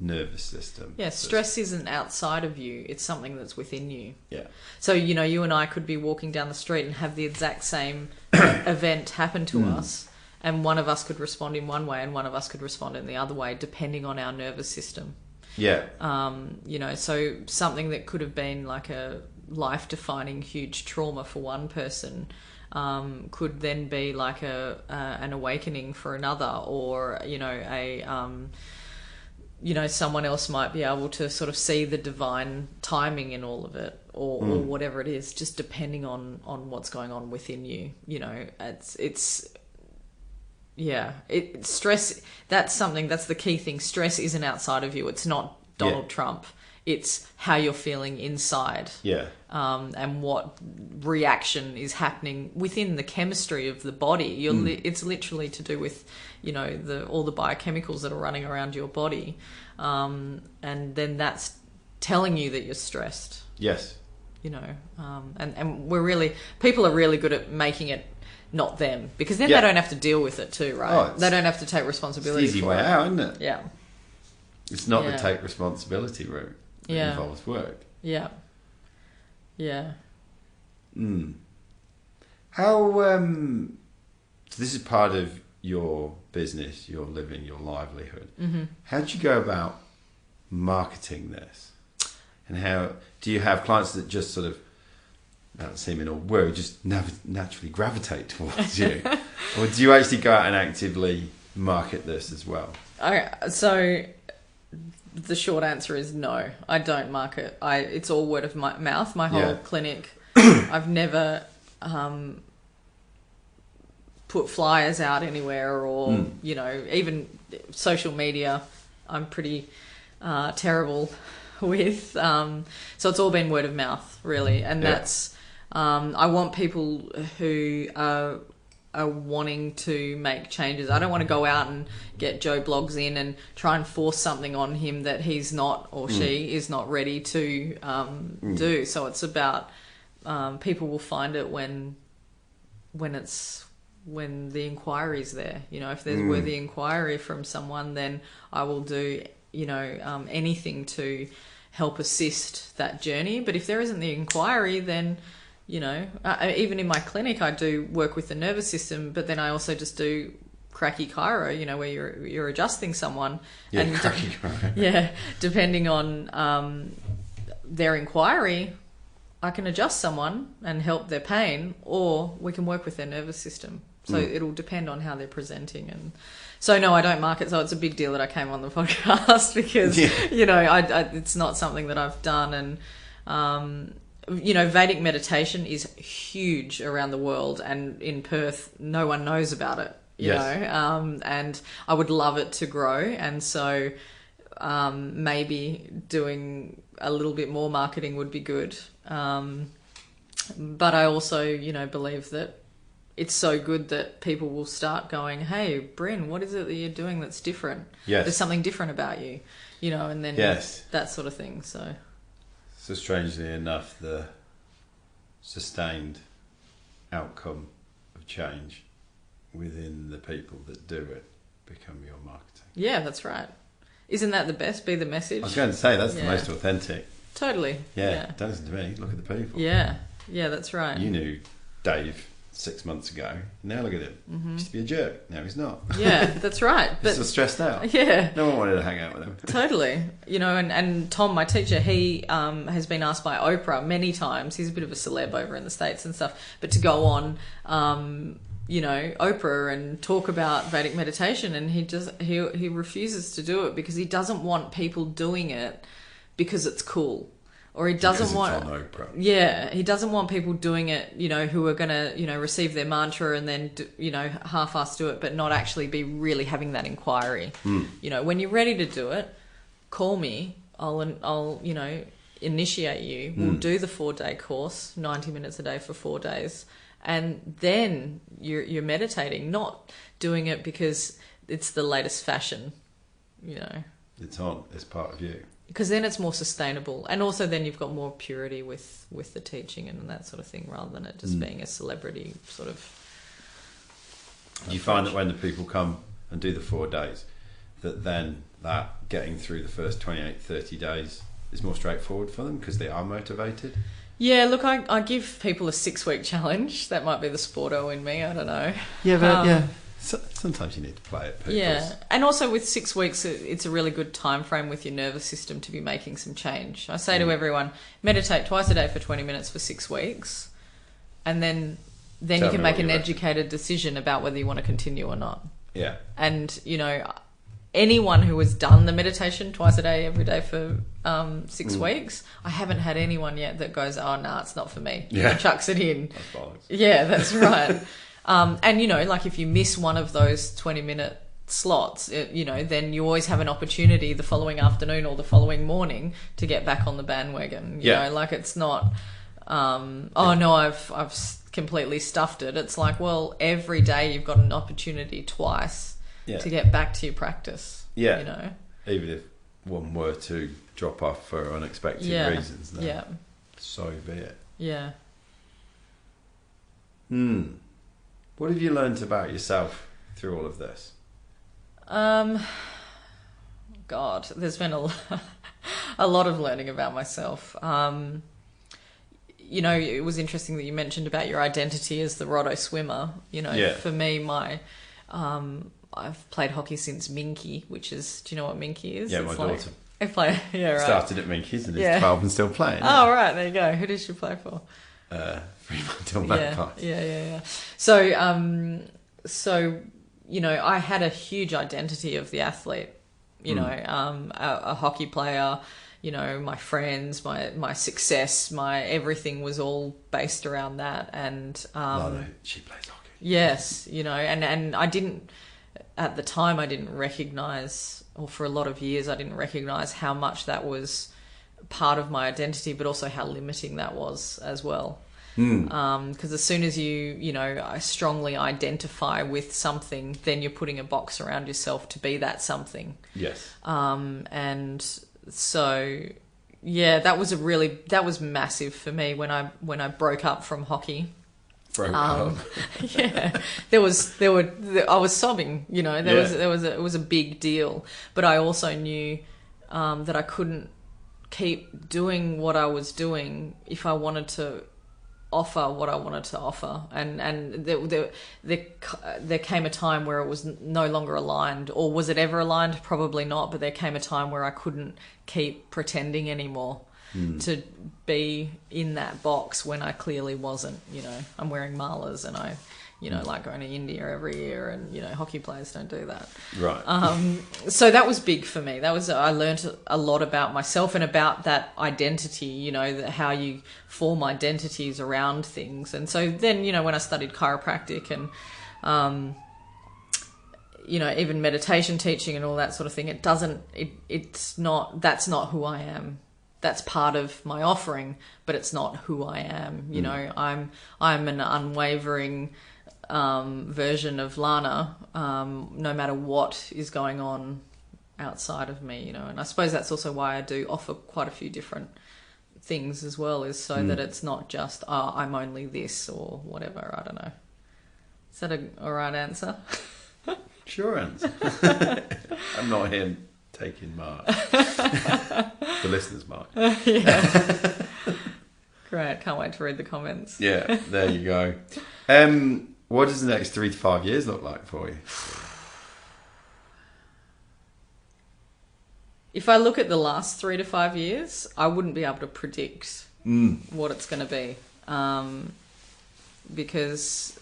nervous system. Yeah, stress isn't outside of you, it's something that's within you. Yeah. So, you and I could be walking down the street and have the exact same event happen to us, and one of us could respond in one way and one of us could respond in the other way, depending on our nervous system. Yeah. So something that could have been like a life-defining huge trauma for one person could then be like an awakening for another, or, someone else might be able to sort of see the divine timing in all of it, or whatever it is, just depending on what's going on within you. Stress, that's the key thing. Stress isn't outside of you. It's not Donald Trump. It's how you're feeling inside. Yeah. And what reaction is happening within the chemistry of the body. It's literally to do with, you know, all the biochemicals that are running around your body. And then that's telling you that you're stressed. Yes. You know, and people are really good at making it not them, because then they don't have to deal with it too, right? They don't have to take responsibility. It's the easy way out, isn't it? Yeah. It's not the take responsibility route. It involves work. Yeah. Yeah. How, so this is part of your business, your living, your livelihood. Mm-hmm. How do you go about marketing this? And how do you have clients that just sort of, without seeming all word, just naturally gravitate towards you? Or do you actually go out and actively market this as well? Okay, so the short answer is no, I don't market. It's all word of mouth. My whole clinic, I've never put flyers out anywhere or, you know, even social media, I'm pretty terrible with. So it's all been word of mouth, really. And that's, I want people who are wanting to make changes. I don't want to go out and get Joe Blogs in and try and force something on him that he's not, or she is not ready to do. So it's about people will find it when the inquiry's there. You know, if there's worthy inquiry from someone, then I will do, you know, anything to help assist that journey. But if there isn't the inquiry, then, you know, even in my clinic, I do work with the nervous system, but then I also just do cracky chiro, you know, where you're adjusting someone. Yeah, and cracky chiro. Yeah, depending on their inquiry, I can adjust someone and help their pain, or we can work with their nervous system. So it'll depend on how they're presenting. And so, no, I don't market. So it's a big deal that I came on the podcast because, you know, it's not something that I've done. And, you know, Vedic meditation is huge around the world, and in Perth, no one knows about it, you know, and I would love it to grow. And so maybe doing a little bit more marketing would be good. But I also, you know, believe that it's so good that people will start going, hey, Bryn, what is it that you're doing that's different? Yes. There's something different about you, you know, and then that sort of thing. So strangely enough, the sustained outcome of change within the people that do it become your marketing. Yeah, that's right. Isn't that the best? Be the message. I was going to say, that's the most authentic. Totally. Yeah, don't listen to me. Look at the people. Yeah, that's right. You knew Dave 6 months ago. Now look at him. He used to be a jerk. Now he's not. Yeah, that's right. He's still stressed out. Yeah. No one wanted to hang out with him. Totally. You know, and Tom, my teacher, he has been asked by Oprah many times. He's a bit of a celeb over in the States and stuff. But to go on, you know, Oprah and talk about Vedic meditation, and he refuses to do it because he doesn't want people doing it because it's cool. Or he doesn't want, he doesn't want people doing it, you know, who are going to, you know, receive their mantra and then, you know, half-ass do it, but not actually be really having that inquiry. You know, when you're ready to do it, call me. I'll, you know, initiate you. We'll do the 4-day course, 90 minutes a day for 4 days. And then you're meditating, not doing it because it's the latest fashion, you know. It's part of you. Because then it's more sustainable, and also then you've got more purity with the teaching and that sort of thing, rather than it just being a celebrity sort of. Do you find that when the people come and do the 4 days, that getting through the first 28, 30 days is more straightforward for them because they are motivated? Yeah, look, I give people a 6-week challenge. That might be the sporto in me. I don't know. Yeah, but So, sometimes you need to play it. People. Yeah, and also with 6 weeks, it's a really good time frame with your nervous system to be making some change. I say to everyone, meditate twice a day for 20 minutes for 6 weeks, and then you can make an educated decision about whether you want to continue or not. Yeah. And, you know, anyone who has done the meditation twice a day, every day for 6 weeks, I haven't had anyone yet that goes, oh, no, it's not for me. Yeah. Chucks it in. That's bollocks. Yeah, that's right. And, you know, like if you miss one of those 20 minutes slots, then you always have an opportunity the following afternoon or the following morning to get back on the bandwagon. You know, like it's not, oh no, I've completely stuffed it. It's like, well, every day you've got an opportunity twice to get back to your practice. Yeah. You know, even if one were to drop off for unexpected reasons. No. So be it. Yeah. What have you learned about yourself through all of this? God, there's been a lot of learning about myself. You know, it was interesting that you mentioned about your identity as the Roto swimmer. You know, for me, I've played hockey since Minky, which is, do you know what Minky is? Yeah, my daughter. Started at Minky's and is 12 and still playing. Oh, right, there you go. Who did she play for? Fremantle Magpies. Yeah. So, you know, I had a huge identity of the athlete, you know, a hockey player, you know, my friends, my success, my everything was all based around that. And Lana, she plays hockey. Yes, you know, and I didn't, at the time, I didn't recognise, or for a lot of years, I didn't recognise how much that was part of my identity, but also how limiting that was as well. Because as soon as you know, strongly identify with something, then you're putting a box around yourself to be that something. Yes. And so, yeah, that was massive for me when I broke up from hockey. Yeah, I was sobbing, you know, it was a big deal, but I also knew that I couldn't keep doing what I was doing if I wanted to offer what I wanted to offer, and there came a time where it was no longer aligned. Or was it ever aligned? Probably not, but there came a time where I couldn't keep pretending anymore to be in that box when I clearly wasn't. You know, I'm wearing malas and I, you know, like going to India every year, and, you know, hockey players don't do that. Right. So that was big for me. I learned a lot about myself and about that identity, you know, how you form identities around things. And so then, you know, when I studied chiropractic and, you know, even meditation teaching and all that sort of thing, that's not who I am. That's part of my offering, but it's not who I am. You know, I'm an unwavering version of Lana, no matter what is going on outside of me, you know. And I suppose that's also why I do offer quite a few different things as well, is so that it's not just, I'm only this or whatever. I don't know. Is that a right answer? Sure answer. I'm not here taking marks. The listeners' mark. Yeah. Great. Can't wait to read the comments. Yeah, there you go. What does the next 3 to 5 years look like for you? If I look at the last 3 to 5 years, I wouldn't be able to predict what it's going to be, because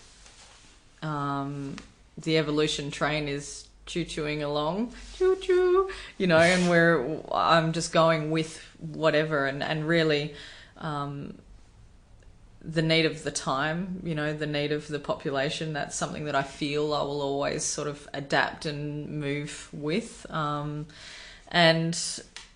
the evolution train is choo-chooing along, choo-choo, you know, and I'm just going with whatever, and really the need of the time, you know, the need of the population, that's something that I feel I will always sort of adapt and move with. And,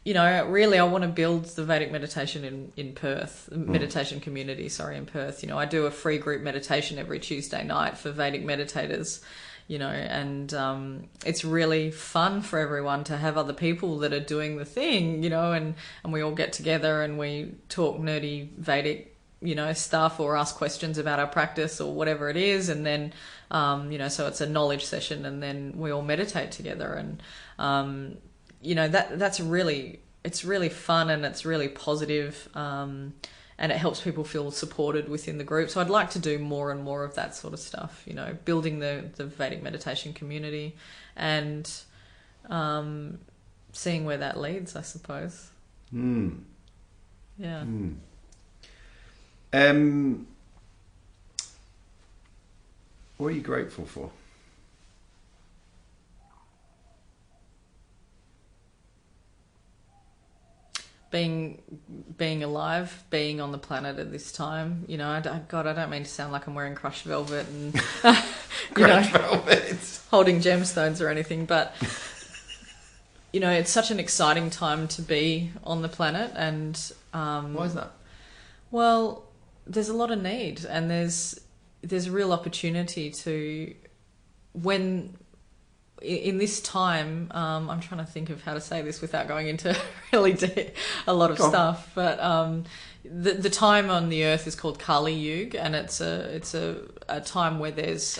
you know, really I want to build the Vedic meditation in Perth, meditation community, in Perth. You know, I do a free group meditation every Tuesday night for Vedic meditators, you know, and it's really fun for everyone to have other people that are doing the thing, you know, and we all get together and we talk nerdy Vedic, you know, stuff, or ask questions about our practice or whatever it is. And then, you know, so it's a knowledge session and then we all meditate together. And, you know, it's really fun and it's really positive. And it helps people feel supported within the group. So I'd like to do more and more of that sort of stuff, you know, building the Vedic meditation community and seeing where that leads, I suppose. Yeah. What are you grateful for? Being alive, being on the planet at this time, you know. I don't mean to sound like I'm wearing crushed velvet and Grudge velvet. Holding gemstones or anything, but it's such an exciting time to be on the planet. And why is that? Well, there's a lot of need, and there's a real opportunity to, when in this time, I'm trying to think of how to say this without going into really a lot of stuff, but the time on the earth is called Kali Yuga, and it's a time where there's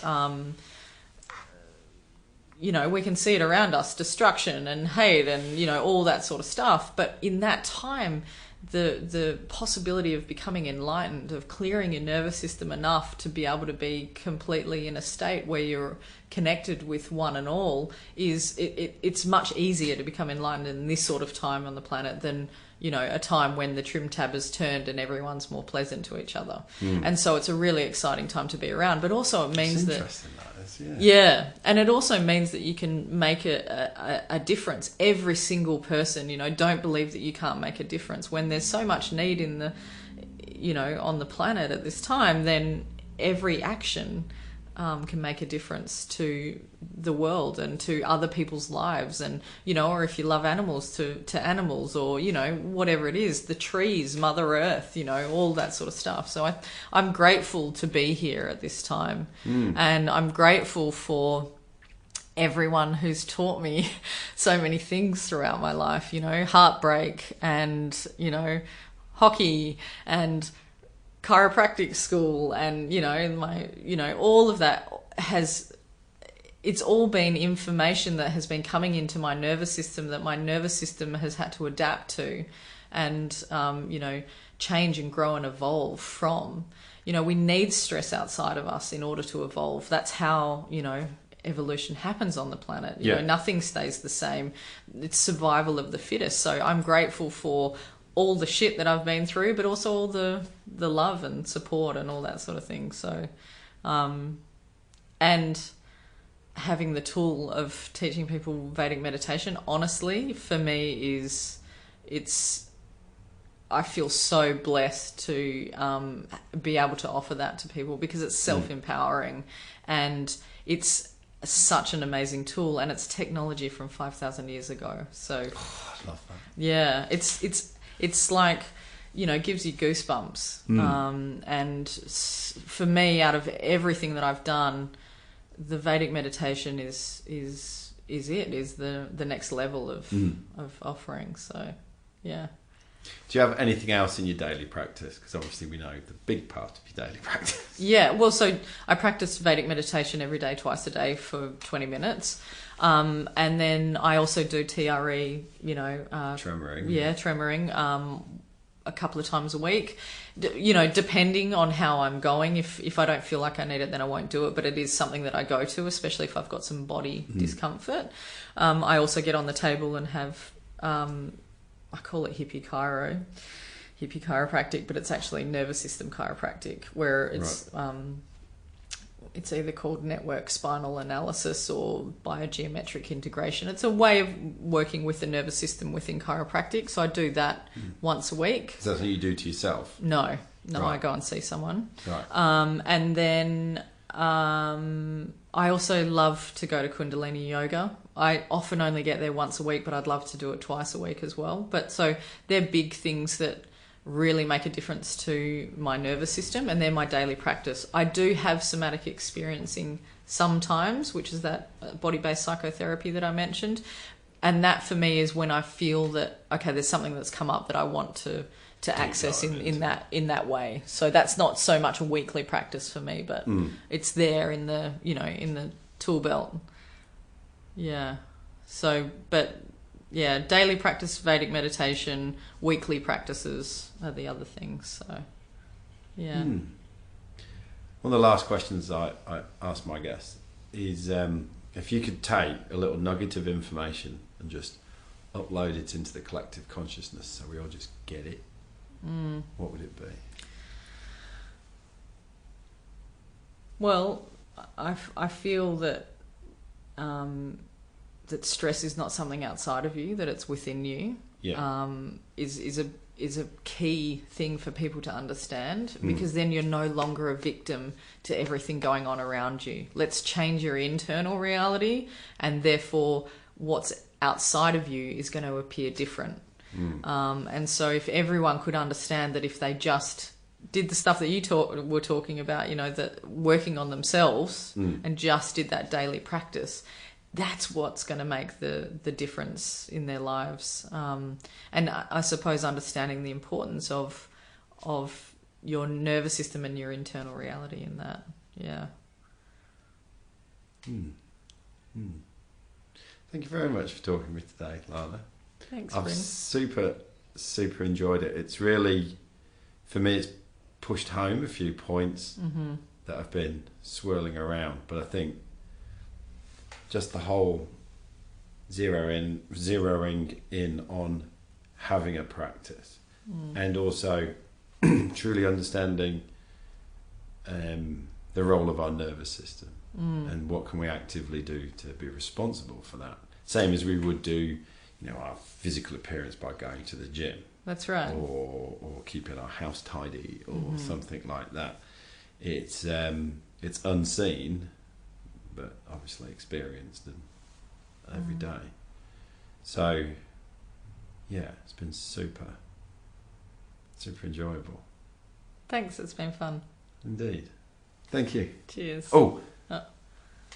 we can see it around us, destruction and hate and all that sort of stuff. But in that time, the possibility of becoming enlightened, of clearing your nervous system enough to be able to be completely in a state where you're connected with one and all, it's much easier to become enlightened in this sort of time on the planet than a time when the trim tab is turned and everyone's more pleasant to each other. And so it's a really exciting time to be around. But also it means yeah, and it also means that you can make a difference. Every single person, don't believe that you can't make a difference. When there's so much need in the, on the planet at this time, then every action can make a difference to the world and to other people's lives. And, or if you love animals, to animals, or, whatever it is, the trees, Mother Earth, all that sort of stuff. So I'm grateful to be here at this time. And I'm grateful for everyone who's taught me so many things throughout my life, heartbreak and, hockey and chiropractic school, and all of that it's all been information that has been coming into my nervous system that my nervous system has had to adapt to and change and grow and evolve from. We need stress outside of us in order to evolve. That's how evolution happens on the planet. Nothing stays the same. It's survival of the fittest. So I'm grateful for all the shit that I've been through, but also all the love and support and all that sort of thing. So, and having the tool of teaching people Vedic meditation, honestly, for me I feel so blessed to be able to offer that to people, because it's self-empowering and it's such an amazing tool, and it's technology from 5,000 years ago. So, I love that. Yeah, it's like, gives you goosebumps. And for me, out of everything that I've done, the Vedic meditation is the next level of offering. So, yeah. Do you have anything else in your daily practice? Because obviously we know the big part of your daily practice. Yeah, well, so I practice Vedic meditation every day, twice a day for 20 minutes. And then I also do TRE, tremoring. Yeah, tremoring a couple of times a week. Depending on how I'm going. If I don't feel like I need it, then I won't do it. But it is something that I go to, especially if I've got some body discomfort. I also get on the table and have... I call it hippie chiropractic, but it's actually nervous system chiropractic, where it's it's either called network spinal analysis or biogeometric integration. It's a way of working with the nervous system within chiropractic. So I do that once a week. Is that something you do to yourself? No, right. I go and see someone. Right. And then I also love to go to Kundalini yoga. I often only get there once a week, but I'd love to do it twice a week as well. But so they're big things that really make a difference to my nervous system, and they're my daily practice. I do have somatic experiencing sometimes, which is that body-based psychotherapy that I mentioned. And that for me is when I feel that, okay, there's something that's come up that I want to access in that way. So that's not so much a weekly practice for me, but it's there in the in the tool belt. Yeah. So, but yeah, daily practice Vedic meditation, weekly practices are the other things. So, yeah. One of the last questions I ask my guests is if you could take a little nugget of information and just upload it into the collective consciousness so we all just get it, what would it be? Well, I feel that that stress is not something outside of you, that it's within you, is a key thing for people to understand, because then you're no longer a victim to everything going on around you. Let's change your internal reality, and therefore what's outside of you is going to appear different. And so if everyone could understand that if they just did the stuff that you were talking about, you know, that working on themselves and just did that daily practice, that's what's going to make the difference in their lives. And I suppose understanding the importance of your nervous system and your internal reality in that. Yeah. Thank you very much for talking to me today, Lana. Thanks, I've Bryn. super enjoyed it. It's really, for me, it's pushed home a few points that I've been swirling around. But I think just the whole zeroing in on having a practice, and also truly understanding the role of our nervous system and what can we actively do to be responsible for that. Same as we would do, you know, our physical appearance by going to the gym. That's right. Or keeping our house tidy or something like that. It's unseen, but obviously experienced and every day. So, yeah, it's been super enjoyable. Thanks, it's been fun. Indeed. Thank you. Cheers. Oh,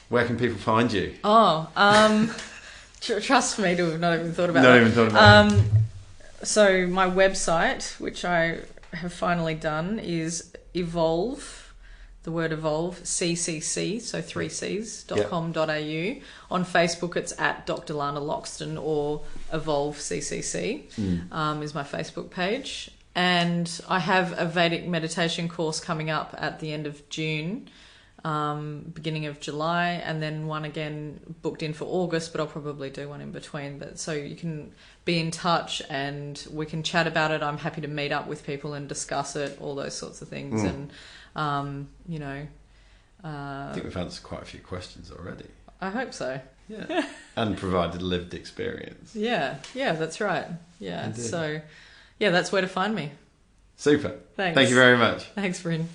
where can people find you? Trust me to have not even thought about Not that. even thought about it. So my website, which I have finally done, is evolve, the word evolve, CCC, so 3cs.com.au. On Facebook, it's at Dr. Lana Loxton, or Evolve CCC is my Facebook page. And I have a Vedic meditation course coming up at the end of June, beginning of July, and then one again booked in for August, but I'll probably do one in between. But so you can be in touch and we can chat about it. I'm happy to meet up with people and discuss it, all those sorts of things. And you know, I think we've answered quite a few questions already. I hope so. Yeah. And provided lived experience. Yeah, that's right. Yeah. Indeed. So yeah, that's where to find me. Super. Thanks. Thank you very much. Thanks, Bryn.